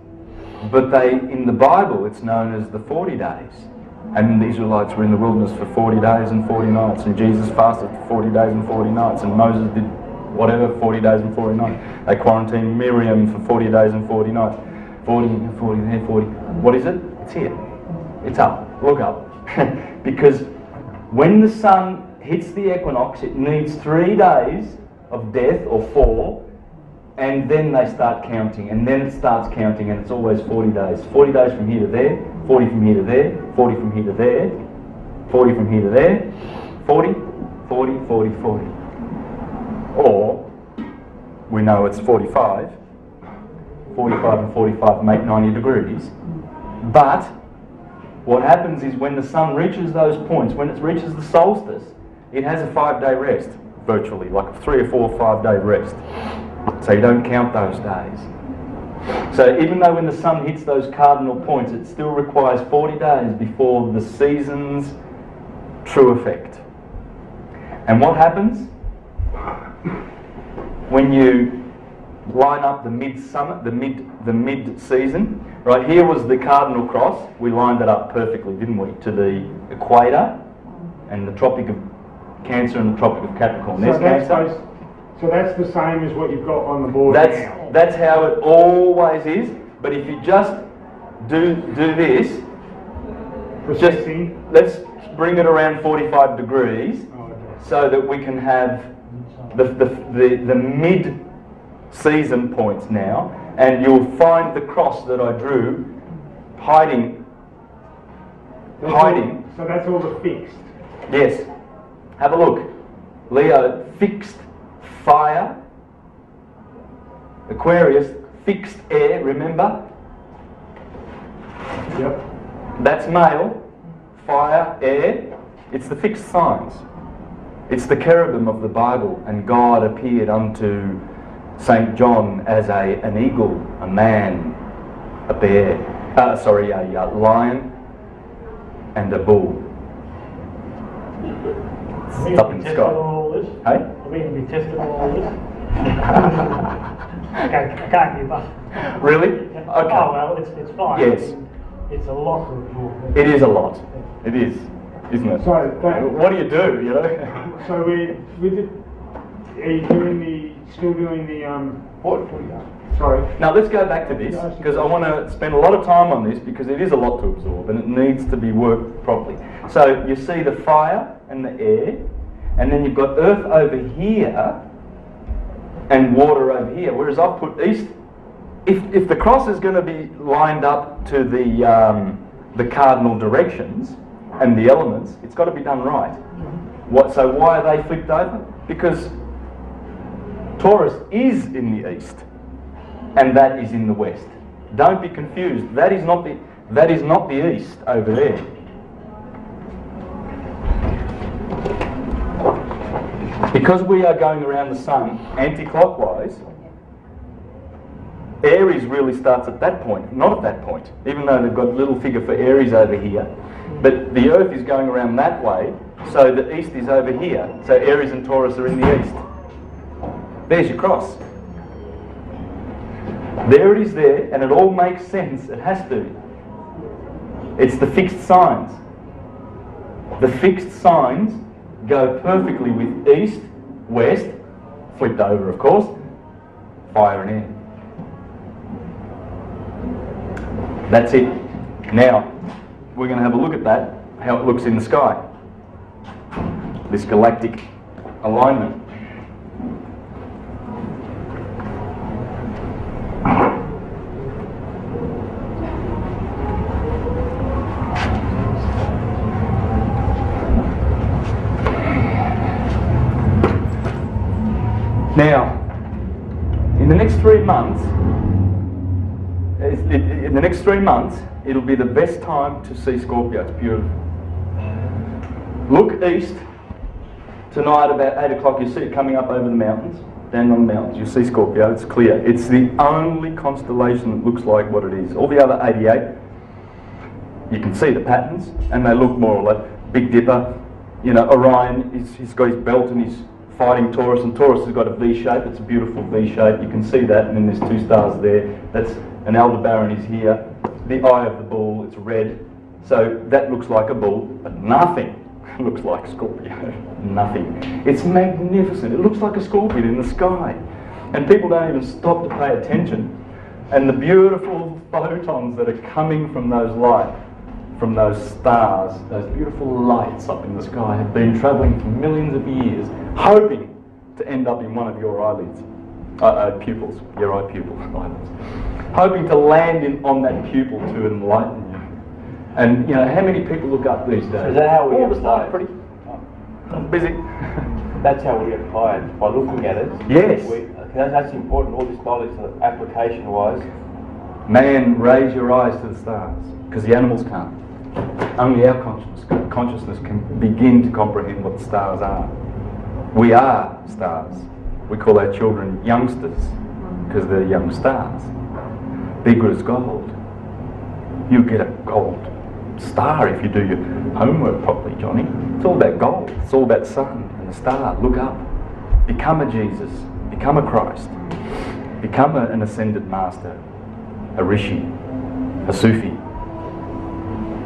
But in the Bible, it's known as the 40 days. And the Israelites were in the wilderness for 40 days and 40 nights, and Jesus fasted for 40 days and 40 nights, and Moses did whatever, 40 days and 40 nights. They quarantined Miriam for 40 days and 40 nights. 40 and 40 there, 40. What is it? It's here. It's up. Look up. Because when the sun hits the equinox, it needs 3 days of death, or 4, and then they start counting, and then it starts counting, and it's always 40 days. 40 days from here to there, 40 from here to there, 40 from here to there, 40 from here to there, 40, 40, 40, 40. Or, we know it's 45. 45 and 45 make 90 degrees. But, what happens is when the sun reaches those points, when it reaches the solstice, it has a 5-day rest, virtually, like a 3 or 4 or 5-day rest. So you don't count those days. So even though when the sun hits those cardinal points, it still requires 40 days before the season's true effect. And what happens when you line up the mid-summer, the mid-season? Right, here was the cardinal cross. We lined it up perfectly, didn't we, to the equator and the Tropic of Cancer and the Tropic of Capricorn. There's Cancer. So that's the same as what you've got on the board now. That's how it always is. But if you just do this, let's bring it around 45 degrees, so that we can have the mid-season points now, and you'll find the cross that I drew hiding. So that's all the fixed. Yes. Have a look. Leo, fixed fire. Aquarius, fixed air, remember? Yep. That's male. Fire, air. It's the fixed signs. It's the cherubim of the Bible, and God appeared unto St. John as an eagle, a man, a bear, a lion, and a bull. It's up in the sky. Hey? Are we going to be tested on all this? I can't give up. Really? Okay. Oh well, it's fine. Yes. It's a lot to report. It is a lot. It is, isn't it? So what do you do, you know? So are you doing the Still doing the What? sorry. Now let's go back to this, because I want to spend a lot of time on this, because it is a lot to absorb and it needs to be worked properly. So you see the fire and the air, and then you've got earth over here and water over here, whereas I've put east. If the cross is going to be lined up to the cardinal directions and the elements, it's got to be done right. So why are they flipped over? Because Taurus is in the east and that is in the west. Don't be confused. That is not the east over there. Because we are going around the sun anti-clockwise, Aries really starts at that point, not at that point, even though they've got a little figure for Aries over here. But the Earth is going around that way, so the East is over here. So Aries and Taurus are in the East. There's your cross. There it is there, and it all makes sense. It has to. It's the fixed signs. The fixed signs go perfectly with East, West, flipped over of course, fire and air. That's it. Now, we're going to have a look at that, how it looks in the sky. This galactic alignment. Now, in the next 3 months, it'll be the best time to see Scorpio. It's beautiful. Look east tonight about 8 o'clock. You see it coming up over the mountains, down on the mountains. You see Scorpio. It's clear. It's the only constellation that looks like what it is. All the other 88, you can see the patterns, and they look more or less. Big Dipper, you know, Orion. He's got his belt and he's fighting Taurus, and Taurus has got a V shape. It's a beautiful V shape. You can see that, and then there's 2 stars there. That's an Aldebaran is here. The eye of the bull, it's red. So that looks like a bull, but nothing looks like Scorpio. Nothing. It's magnificent. It looks like a scorpion in the sky. And people don't even stop to pay attention. And the beautiful photons that are coming from those lights, from those stars, those beautiful lights up in the sky, have been travelling for millions of years, hoping to end up in one of your eyelids, pupils, your eye pupil eyelids, hoping to land on that pupil to enlighten you. And you know, how many people look up these days? Is that how we all get the time, tired? pretty busy. That's how we get tired, by looking at it. Yes. That's important, all this knowledge, application-wise. Man, raise your eyes to the stars, because the animals can't. Only our consciousness can begin to comprehend what the stars are. We are stars. We call our children youngsters, because they're young stars. Be good as gold. You get a gold star if you do your homework properly, Johnny. It's all about gold. It's all about sun and the star. Look up. Become a Jesus. Become a Christ. Become an ascended master. A rishi. A Sufi.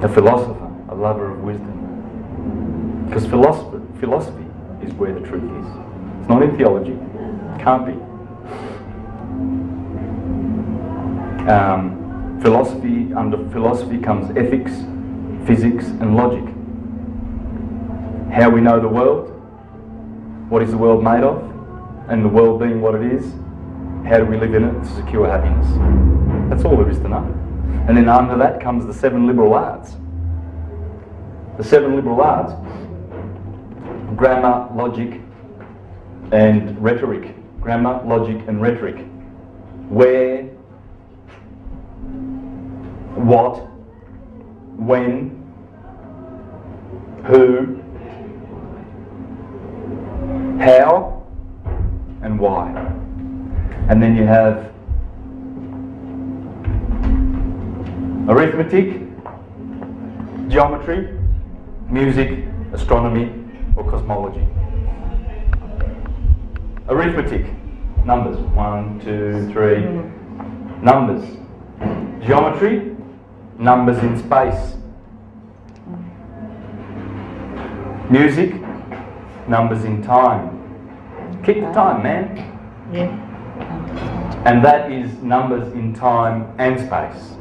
A philosopher. A lover of wisdom. Because philosophy is where the truth is. It's not in theology. It can't be. Under philosophy comes ethics, physics and logic. How we know the world, what is the world made of, and the world being what it is, how do we live in it to secure happiness. That's all there is to know. And then under that comes the 7 liberal arts. The 7 liberal arts: grammar, logic and rhetoric. Grammar, logic and rhetoric. Where, what, when, who, how, and why. And then you have arithmetic, geometry, music, astronomy, or cosmology. Arithmetic, numbers, 1, 2, 3, numbers. Geometry, numbers in space. Music, numbers in time. Keep the time, man. Yeah. And that is numbers in time and space.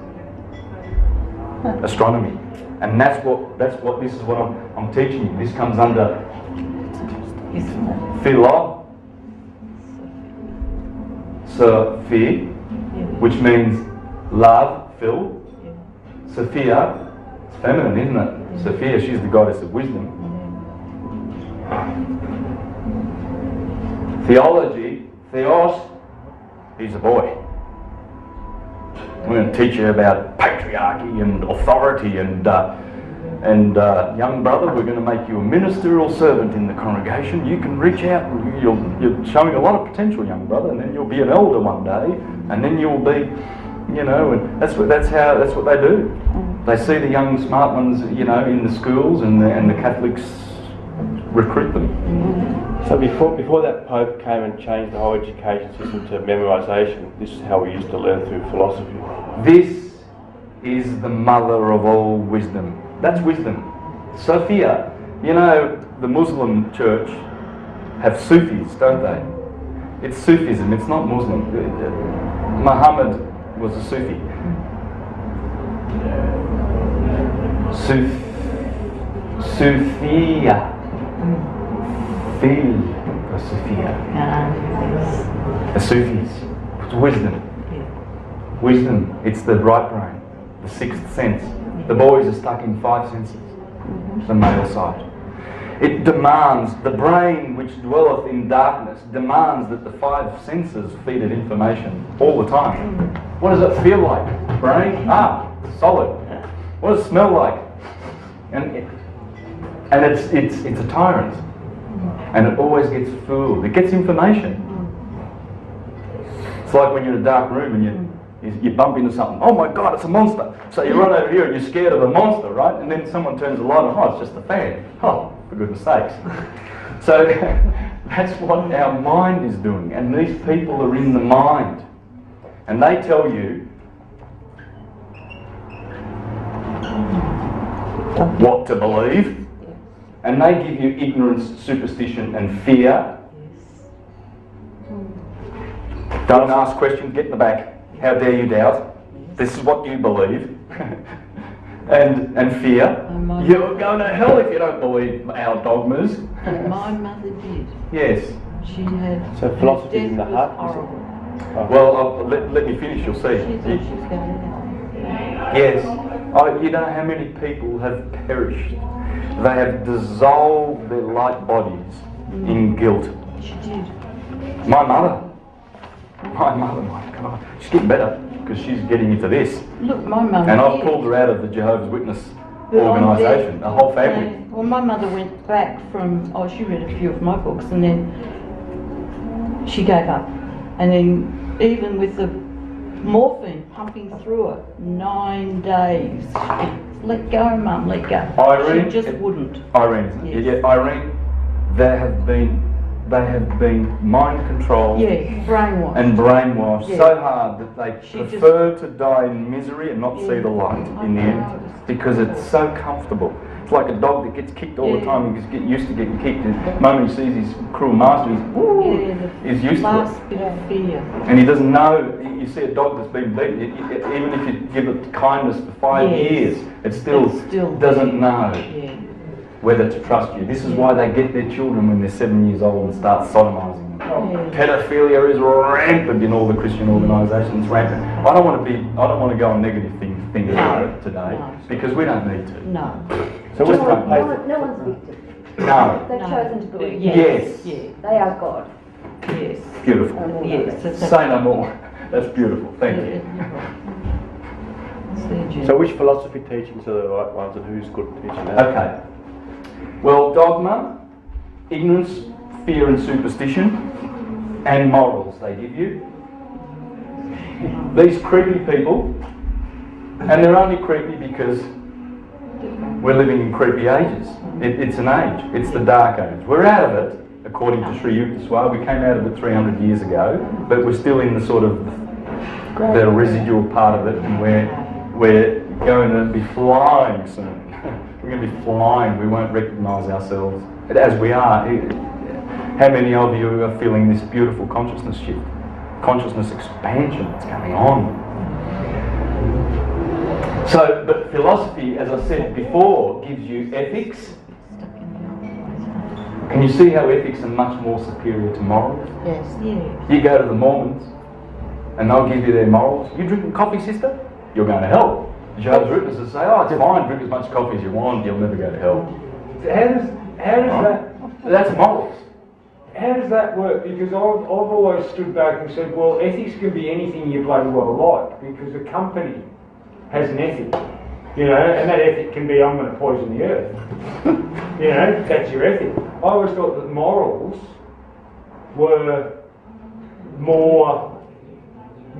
Astronomy. And that's what this is what I'm teaching you. This comes under philosophy, which means love, Phil. Sophia, it's feminine, isn't it? Sophia, she's the goddess of wisdom. Theology, Theos, he's a boy. We're going to teach you about patriarchy and authority and young brother, we're going to make you a ministerial servant in the congregation. You can reach out, you're showing a lot of potential, young brother, and then you'll be an elder one day, and then you'll be, and that's what they do. They see the young smart ones, in the schools, and the Catholics recruit them. So before that Pope came and changed the whole education system to memorisation, this is how we used to learn through philosophy. This is the mother of all wisdom. That's wisdom. Sophia, the Muslim church have Sufis, don't they? It's Sufism, it's not Muslim. Muhammad was a Sufi. Sophia. Feel for Sophia. The Sufis. It's wisdom. Wisdom, it's the right brain, the sixth sense. The boys are stuck in five senses, the male side. It demands, the brain which dwelleth in darkness, demands that the five senses feed it information all the time. What does it feel like? Brain? Solid. What does it smell like? And it's a tyrant. And it always gets fooled. It gets information. It's like when you're in a dark room and you bump into something. Oh my God, it's a monster. So you run over here and you're scared of a monster, right? And then someone turns the light on. Oh, it's just a fan. Oh, for goodness sakes. So that's what our mind is doing. And these people are in the mind. And they tell you what to believe. And they give you ignorance, superstition and fear. Don't ask questions, get in the back. How dare you doubt? This is what you believe. and fear. You're going to hell if you don't believe our dogmas. My mother did. Yes. She had. So philosophy in the heart. Well, let me finish, you'll see. She thought she was going to hell. Yes. You know how many people have perished? They have dissolved their light bodies in guilt. She did. My mother, my God, she's getting better because she's getting into this. Look, my mother. And I've pulled her out of the Jehovah's Witness organisation, the whole family. Well, my mother went back from, she read a few of my books and then she gave up. And then even with the morphine pumping through her, 9 days. Let go, Mum, let go. Irene, she just wouldn't. Irene, yes. Yeah, Irene, they have been mind controlled. Yeah, brainwashed. And brainwashed so hard that they prefer to die in misery and not see the light in the end because it's so comfortable. It's like a dog that gets kicked all the time and gets used to getting kicked. And the moment he sees his cruel master, he's used to it. Bit of fear. And he doesn't know. You see a dog that's been beaten, even if you give it kindness for 5 years, it still doesn't know whether to trust you. This is why they get their children when they're 7 years old and start sodomising them. Pedophilia is rampant in all the Christian organisations. It's rampant. I don't want to go on negative things about it today because we don't need to. No. So no one's victim. No. They've chosen to believe. Yes. Yeah. They are God. Yes. Beautiful. Yes. Say no more. That's beautiful. Thank you. So which philosophy teachings are the right ones and who's good at teaching that? Okay. Well, dogma, ignorance, fear and superstition, and morals they give you. These creepy people, and they're only creepy because we're living in creepy ages. It's an age. It's the dark age. We're out of it, according to Sri Yukteswar. We came out of it 300 years ago, but we're still in the sort of the residual part of it, and we're going to be flying soon. We're going to be flying. We won't recognise ourselves as we are. How many of you are feeling this beautiful consciousness shift? Consciousness expansion that's going on. So, but philosophy, as I said before, gives you ethics. Can you see how ethics are much more superior to morals? Yes. You go to the Mormons and they'll give you their morals. You drinking coffee, sister? You're going to hell. Jehovah's Witnesses say, oh, it's fine, drink as much coffee as you want, you'll never go to hell. How does that? That's morals. How does that work? Because I've always stood back and said, well, ethics can be anything you bloody well like, because a company has an ethic, you know, and that ethic can be, I'm going to poison the earth. You know, that's your ethic. I always thought that morals were more,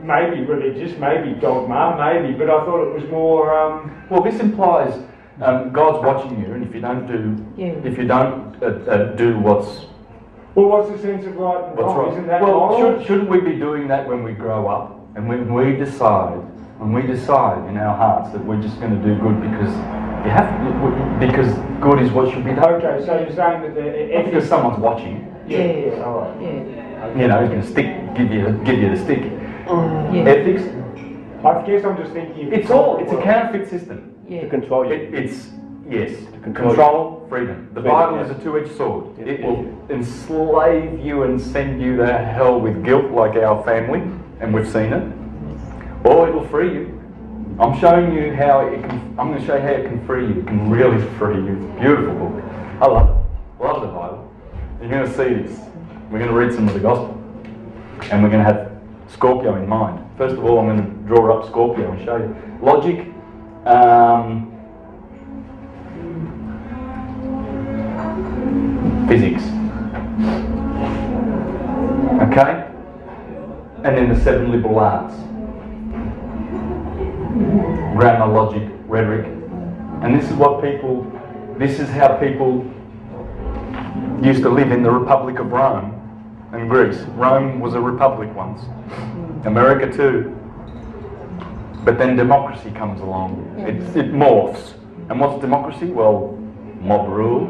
maybe religious, maybe dogma, maybe, but I thought it was more. Well, this implies God's watching you, and if you don't do, do what's Well, what's the sense of right and wrong? right. Isn't that Well, moral? shouldn't we be doing that when we grow up, and when we decide in our hearts that we're just going to do good because you have to, because good is what should be done. Okay, so you're saying that the Not ethics. because someone's watching. Yeah. All right. You know, he's going to give you the stick. Ethics. I guess I'm just thinking. It's a counterfeit system. To control you. It's yes, control freedom. The Freedom, Bible yeah. is a two-edged sword. Yeah. It will enslave you and send you to hell with guilt, like our family, and we've seen it. Or it will free you. I'm showing you how it can. I'm going to show you how it can free you. It can really free you. It's a beautiful book. I love it. Love the Bible. You're going to see this. We're going to read some of the Gospel, and we're going to have Scorpio in mind. First of all, I'm going to draw up Scorpio and show you logic. Physics. Okay? And then the 7 liberal arts. Grammar, logic, rhetoric. And this is how people used to live in the Republic of Rome and Greece. Rome was a republic once. America too. But then democracy comes along. It morphs. And what's democracy? Well, mob rule.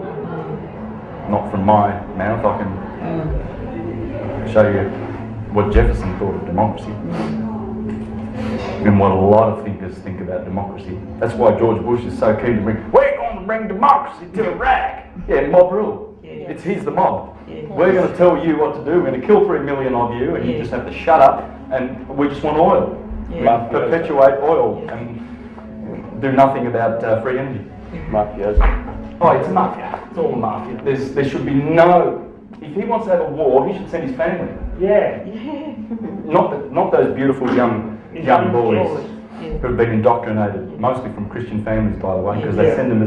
Not from my mouth. I can show you what Jefferson thought of democracy. And what a lot of thinkers think about democracy. That's why George Bush is so keen to we're going to bring democracy to Iraq. Yeah, mob rule. He's the mob. We're going to tell you what to do. We're going to kill 3 million of you, and you just have to shut up, and we just want oil. Perpetuate oil and do nothing about free energy. Mafioso. Oh, it's mafia. It's all mafia. There should be no. If he wants to have a war, he should send his family. Yeah. Not those beautiful young boys who have been indoctrinated, mostly from Christian families, by the way, because they send them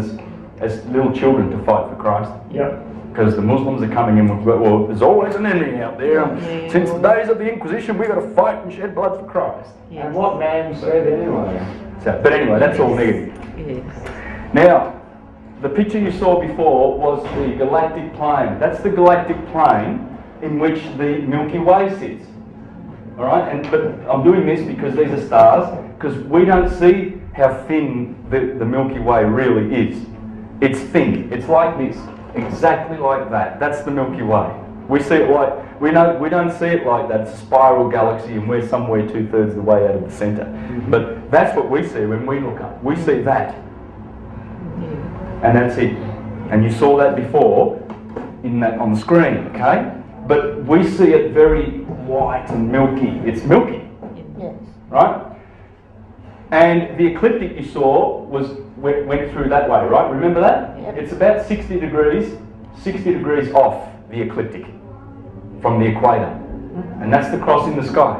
as little children to fight for Christ. Yep. Because the Muslims are coming in with, well, there's always an enemy out there. Since the days of the Inquisition, we've got to fight and shed blood for Christ. And what man said anyway? So, but anyway, that's all negative. Now, the picture you saw before was the galactic plane. That's the galactic plane in which the Milky Way sits. All right, but I'm doing this because these are stars, because we don't see how thin the Milky Way really is. It's thin. It's like this, exactly like that. That's the Milky Way. We see it like we don't see it like that. It's a spiral galaxy, and we're somewhere 2/3 of the way out of the centre. But that's what we see when we look up. We see that. And that's it. And you saw that before on the screen, okay? But we see it very white and milky. It's milky. Yes. Right? And the ecliptic you saw went through that way, right? Remember that? Yep. It's about 60 degrees off the ecliptic from the equator. And that's the cross in the sky.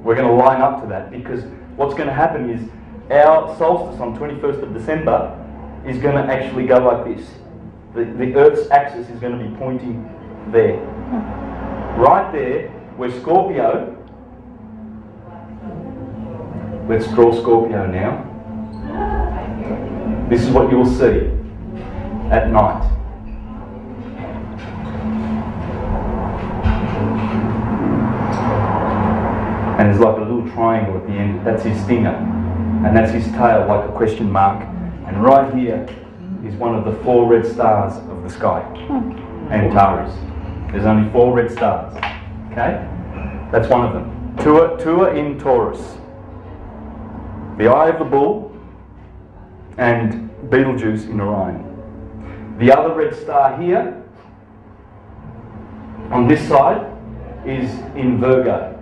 We're going to line up to that, because what's going to happen is our solstice on 21st of December is going to actually go like this. The Earth's axis is going to be pointing there. Right there, where Scorpio, let's draw Scorpio now. This is what you will see at night. And there's like a little triangle at the end. That's his stinger. And that's his tail, like a question mark. And right here is one of the 4 red stars of the sky. Antares. There's only 4 red stars. Okay? That's one of them. Tua in Taurus. The Eye of the Bull and Betelgeuse in Orion. The other red star here, on this side, is in Virgo.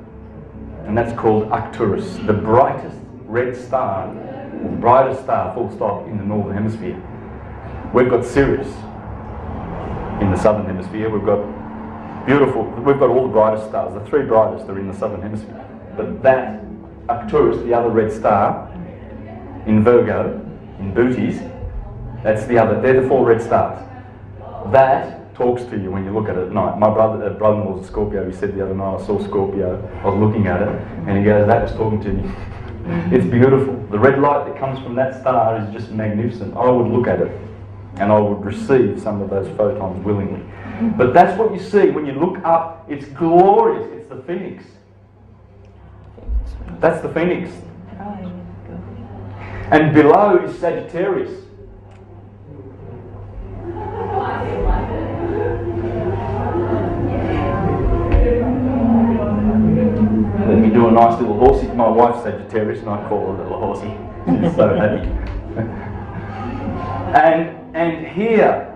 And that's called Arcturus, the brightest red star, the brightest star, full stop, in the Northern Hemisphere. We've got Sirius in the Southern Hemisphere. We've got all the brightest stars. The 3 brightest are in the Southern Hemisphere. But that, Arcturus, the other red star, in Virgo, in Bootes, they're the 4 red stars. That talks to you when you look at it at night. My brother-in-law's a Scorpio. He said the other night, I saw Scorpio, I was looking at it, and he goes, that was talking to me. It's beautiful. The red light that comes from that star is just magnificent. I would look at it, and I would receive some of those photons willingly. But that's what you see when you look up. It's glorious. It's the Phoenix. That's the Phoenix. And below is Sagittarius. Let me do a nice little horsey. My wife's Sagittarius and I call her a little horsey. She's so happy. And here,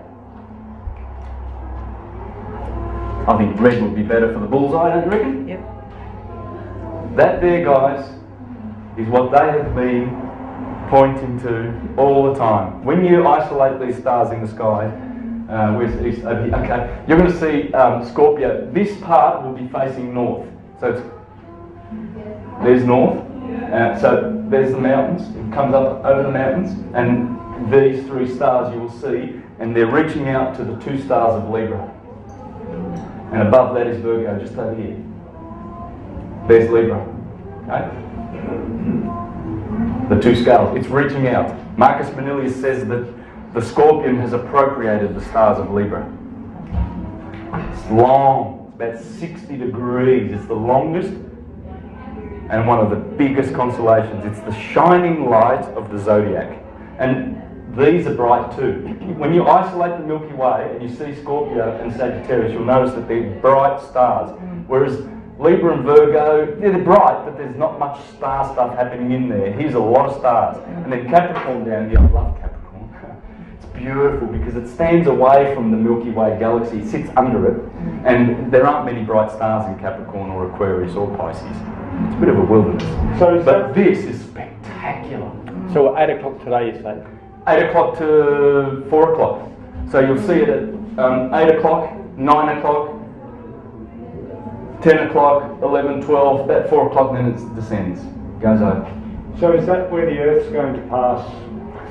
I think red would be better for the bullseye, don't you reckon? Yep. That there, guys, is what they have been pointing to all the time. When you isolate these stars in the sky, okay, you're going to see Scorpio. This part will be facing north. So there's north. So there's the mountains. It comes up over the mountains, and these 3 stars you will see, and they're reaching out to the 2 stars of Libra. And above that is Virgo, just over here. There's Libra. Okay? The 2 scales. It's reaching out. Marcus Manilius says that the Scorpion has appropriated the stars of Libra. It's long. It's about 60 degrees. It's the longest and one of the biggest constellations. It's the shining light of the zodiac. And these are bright too. When you isolate the Milky Way and you see Scorpio and Sagittarius, you'll notice that they're bright stars. Whereas Libra and Virgo, they're bright, but there's not much star stuff happening in there. Here's a lot of stars. And then Capricorn down here, I love Capricorn. It's beautiful because it stands away from the Milky Way galaxy, it sits under it, and there aren't many bright stars in Capricorn or Aquarius or Pisces. It's a bit of a wilderness. But this is spectacular. So 8 o'clock today, you say? 8 o'clock to 4 o'clock. So you'll see it at 8 o'clock, 9 o'clock, 10 o'clock, 11, 12, about 4 o'clock, then it descends, goes over. So is that where the Earth's going to pass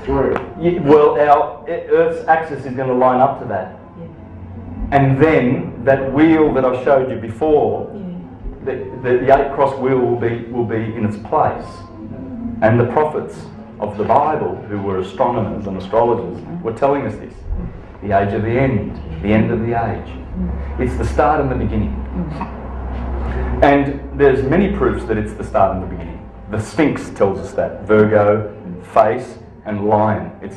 through? Yeah, well, our Earth's axis is going to line up to that. And then that wheel that I showed you before, the 8-cross wheel will be in its place. And the prophets of the Bible, who were astronomers and astrologers, were telling us this. The age of the end of the age. It's the start and the beginning. And there's many proofs that it's the start and the beginning. The Sphinx tells us that. Virgo, face, and lion. It's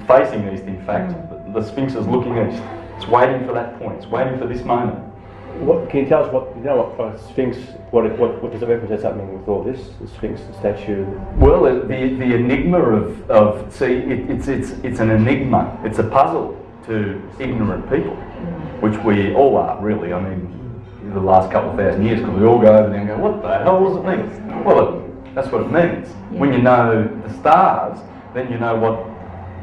facing east, in fact. The Sphinx is looking east. It's waiting for that point. It's waiting for this moment. What can you tell us? What Sphinx? What does it represent? Something with all this? The Sphinx, the statue. Well, the enigma of it's an enigma. It's a puzzle to ignorant people, which we all are, really. I mean, the last couple of thousand years, because we all go over there and go, what the hell does it mean? Well, that's what it means. Yeah. When you know the stars, then you know what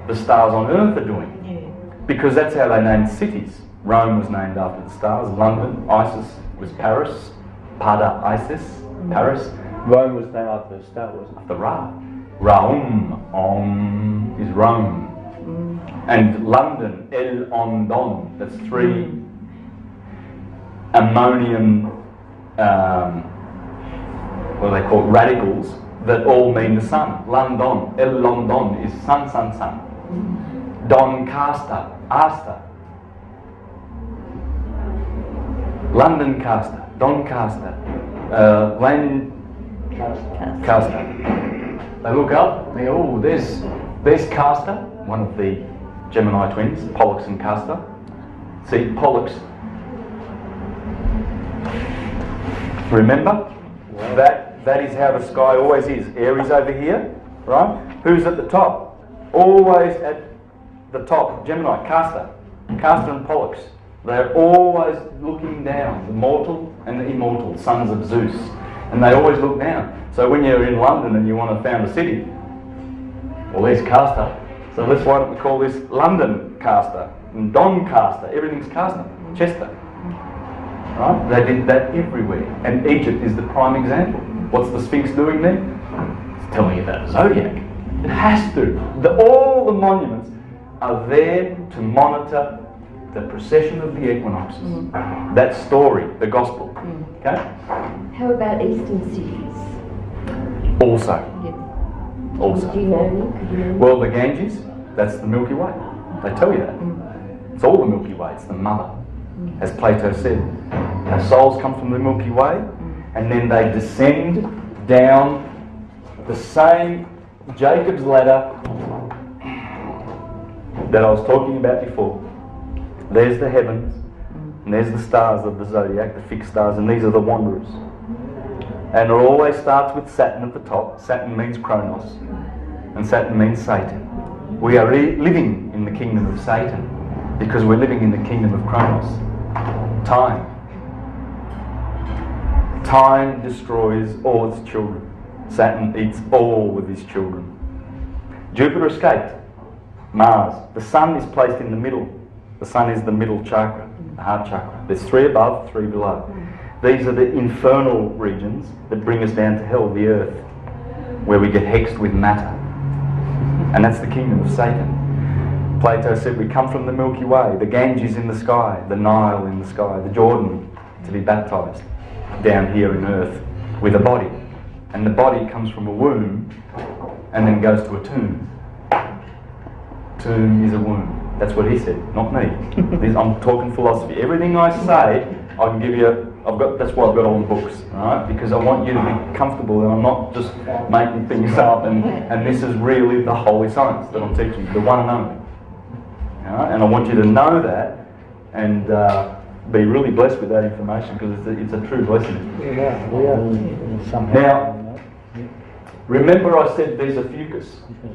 the stars on Earth are doing. Yeah. Because that's how they named cities. Rome was named after the stars. London, Isis was Paris. Pada, Isis, Paris. Rome was named after the star, wasn't it? After Ra. Raum, Om is Rome. And London, El On Don, that's 3 ammonium, what are they called, radicals that all mean the sun. London, El London is sun, sun, sun. Doncaster, Asta. London Caster, Doncaster, Lancaster. They look up, they go, oh, there's Castor, one of the Gemini twins, Pollux and Castor. See, Pollux Remember? That is how the sky always is. Aries over here, right? Who's at the top? Always at the top. Gemini, Castor and Pollux. They're always looking down, the mortal and the immortal, sons of Zeus. And they always look down. So when you're in London and you want to found a city, well, there's Castor. So why don't we call this London Castor and Doncaster? Everything's Castor, Chester. Right? They did that everywhere. And Egypt is the prime example. What's the Sphinx doing there? It's telling you about the zodiac. It has to. All the monuments are there to monitor the precession of the equinoxes. That story, the gospel. Okay? How about eastern cities? Also. Do you know any? Could you know? Well, the Ganges, that's the Milky Way. They tell you that. It's all the Milky Way. It's the mother. As Plato said, our souls come from the Milky Way, and then they descend down the same Jacob's ladder that I was talking about before. There's the heavens, and there's the stars of the zodiac, the fixed stars, and these are the wanderers. And it always starts with Saturn at the top. Saturn means Kronos, and Saturn means Satan. We are living in the kingdom of Satan because we're living in the kingdom of Kronos. Time. Time destroys all its children. Saturn eats all of his children. Jupiter escaped. Mars. The sun is placed in the middle. The sun is the middle chakra, the heart chakra. There's 3 above, 3 below. These are the infernal regions that bring us down to hell, the earth, where we get hexed with matter. And that's the kingdom of Satan. Plato said we come from the Milky Way, the Ganges in the sky, the Nile in the sky, the Jordan to be baptized down here in earth with a body. And the body comes from a womb and then goes to a tomb. Tomb is a womb. That's what he said, not me. I'm talking philosophy. Everything I say, I can give you. That's why I've got all the books, right? Because I want you to be comfortable, and I'm not just making things up. And this is really the holy science that I'm teaching, the one and only. Right? And I want you to know that, and be really blessed with that information because it's a true blessing. Now, remember I said there's a fucus.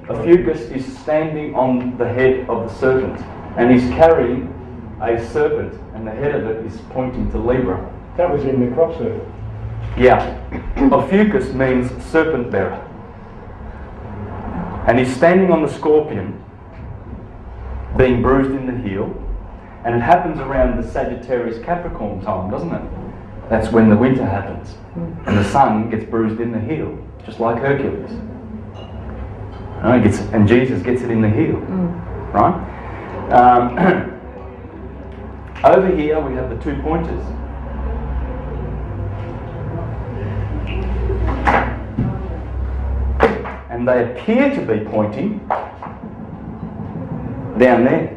A fucus is standing on the head of the serpent, and he's carrying a serpent, and the head of it is pointing to Libra. That was in the crop circle. Yeah. A fucus means serpent bearer. And he's standing on the scorpion, being bruised in the heel, and it happens around the Sagittarius Capricorn time, doesn't it? That's when the winter happens, and the sun gets bruised in the heel, just like Hercules. And Jesus gets it in the heel, right? Over here we have the 2 pointers. And they appear to be pointing down there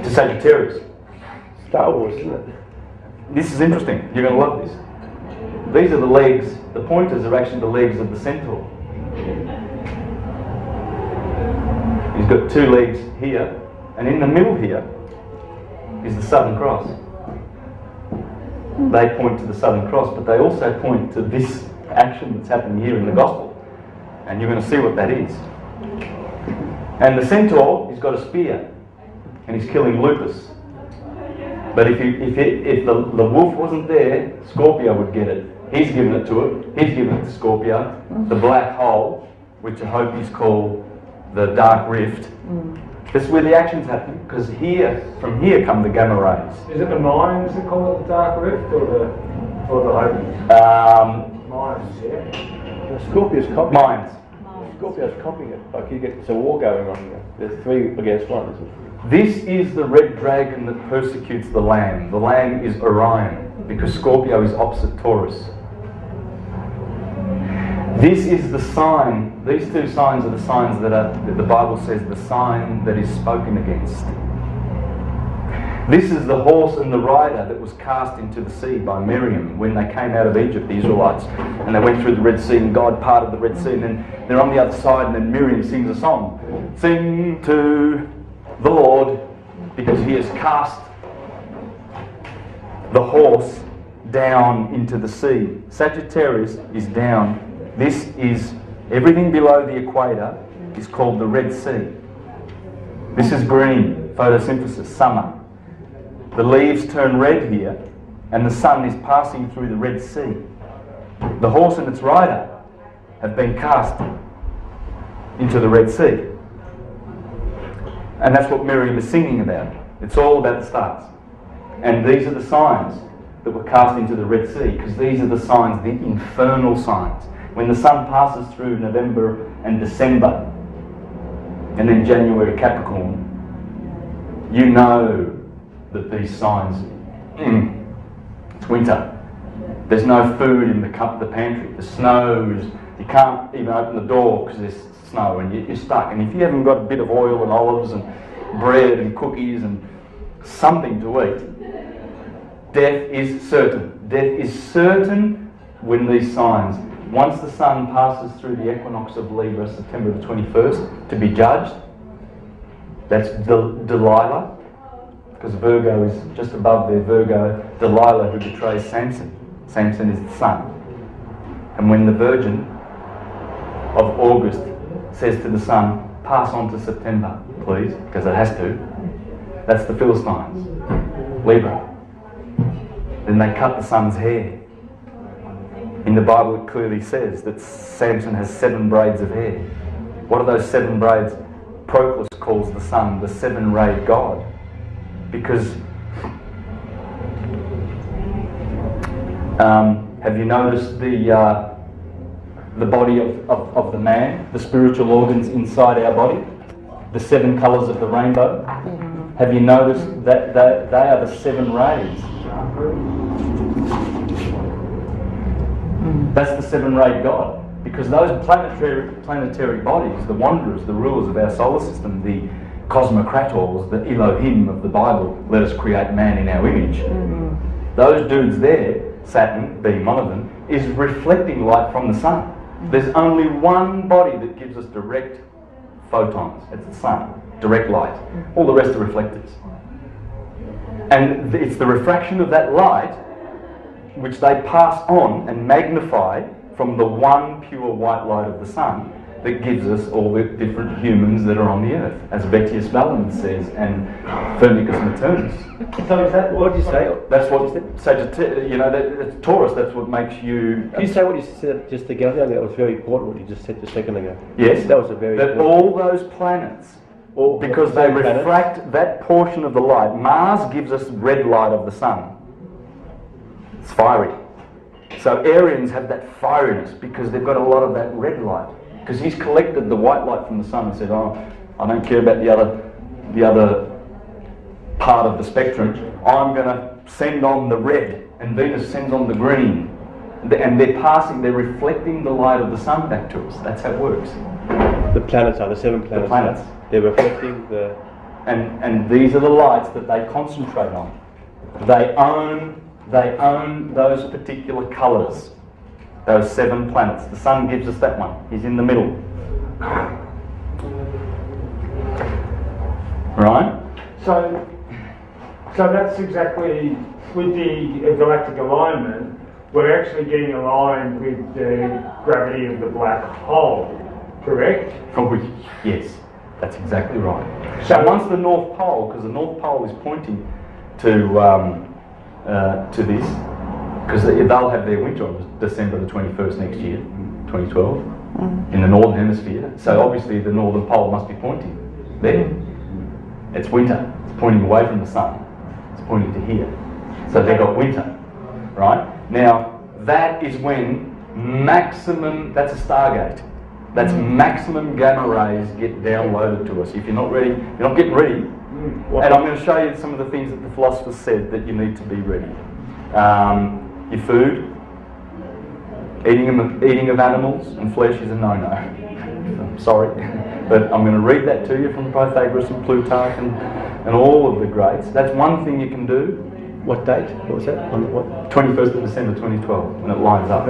to Sagittarius. Star Wars, isn't it? This is interesting. You're going to love this. These are the legs. The pointers are actually the legs of the centaur. He's got 2 legs here, and in the middle here is the Southern Cross. They point to the Southern Cross, but they also point to this action that's happening here in the Gospel. And you're going to see what that is. And the centaur, he's got a spear, and he's killing Lupus. But if the wolf wasn't there, Scorpio would get it. He's given it to it. He's given it to Scorpio. The black hole, which I hope is called the dark rift. This is where the action's happening, because from here come the gamma rays. Is it the mines that call it the dark rift, or the openings? Mines, yeah. The Scorpio's copying Mines. Scorpio's copying it. Like it's a war going on here. There's 3 against 1, isn't it? This is the red dragon that persecutes the Lamb. The Lamb is Orion, because Scorpio is opposite Taurus. This is the sign. These 2 signs are the signs that the Bible says the sign that is spoken against. This is the horse and the rider that was cast into the sea by Miriam when they came out of Egypt, the Israelites, and they went through the Red Sea, and God parted the Red Sea, and then they're on the other side, and then Miriam sings a song. Sing to the Lord, because he has cast the horse down into the sea. Sagittarius is down. This is everything below the equator is called the Red Sea. This is green, photosynthesis, summer. The leaves turn red here, and the sun is passing through the Red Sea. The horse and its rider have been cast into the Red Sea. And that's what Miriam is singing about. It's all about the stars. And these are the signs that were cast into the Red Sea, because these are the signs, the infernal signs. When the sun passes through November and December, and then January Capricorn, you know that these signs, it's winter. There's no food in the pantry. The snow is, you can't even open the door because there's snow and you're stuck. And if you haven't got a bit of oil and olives and bread and cookies and something to eat, death is certain. Death is certain when these signs, once the sun passes through the equinox of Libra, September the 21st, to be judged. That's Delilah, because Virgo is just above there, Virgo, Delilah who betrays Samson. Samson is the sun. And when the Virgin of August says to the sun, pass on to September, please, because it has to, that's the Philistines, Libra. Then they cut the sun's hair. In the Bible it clearly says that Samson has 7 braids of hair. What are those 7 braids? Proclus calls the sun the 7-rayed God, because have you noticed the body of the man, the spiritual organs inside our body, the 7 colours of the rainbow? Have you noticed that they are the 7 rays? That's the 7-rayed God, because those planetary bodies, the wanderers, the rulers of our solar system, the cosmocrators, the Elohim of the Bible, let us create man in our image. Those dudes there, Saturn being one of them, is reflecting light from the sun. There's only one body that gives us direct photons. It's the sun, direct light. All the rest are reflectors. And it's the refraction of that light which they pass on and magnify from the one pure white light of the sun that gives us all the different humans that are on the earth, as Vettius Valens says, and Firmicus Maternus. So is that, what did you say? That's what Sagittarius, you know, that's Taurus, that's what makes you... Can you say what you said just again? I think that was very important what you just said a second ago. Yes. That was a very that important... all those planets, because they refract that portion of the light. Mars gives us red light of the sun. It's fiery. So Aryans have that fieriness because they've got a lot of that red light. Because he's collected the white light from the sun and said, oh, I don't care about the other part of the spectrum. I'm going to send on the red, and Venus sends on the green. And they're reflecting the light of the sun back to us. That's how it works. The planets are, the 7 planets. The planets. They're reflecting the... And these are the lights that they concentrate on. They own those particular colours, those 7 planets. The sun gives us that one. He's in the middle. Right? So that's exactly, with the galactic alignment, we're actually getting aligned with the gravity of the black hole, correct? Yes, that's exactly right. So once the North Pole, because the North Pole is pointing to this, because they'll have their winter on December the 21st next year, 2012, in the Northern Hemisphere. So obviously the Northern Pole must be pointing there. It's winter. It's pointing away from the sun. It's pointing to here. So they've got winter, right? Now, that is when maximum, that's a Stargate. That's maximum gamma rays get downloaded to us. If you're not ready, you're not getting ready. And I'm going to show you some of the things that the philosophers said that you need to be ready. Your food, eating of animals and flesh is a no-no. I'm sorry, but I'm going to read that to you from Pythagoras and Plutarch and all of the greats. That's one thing you can do. What date? What was that? On what? 21st of December 2012, when it lines up.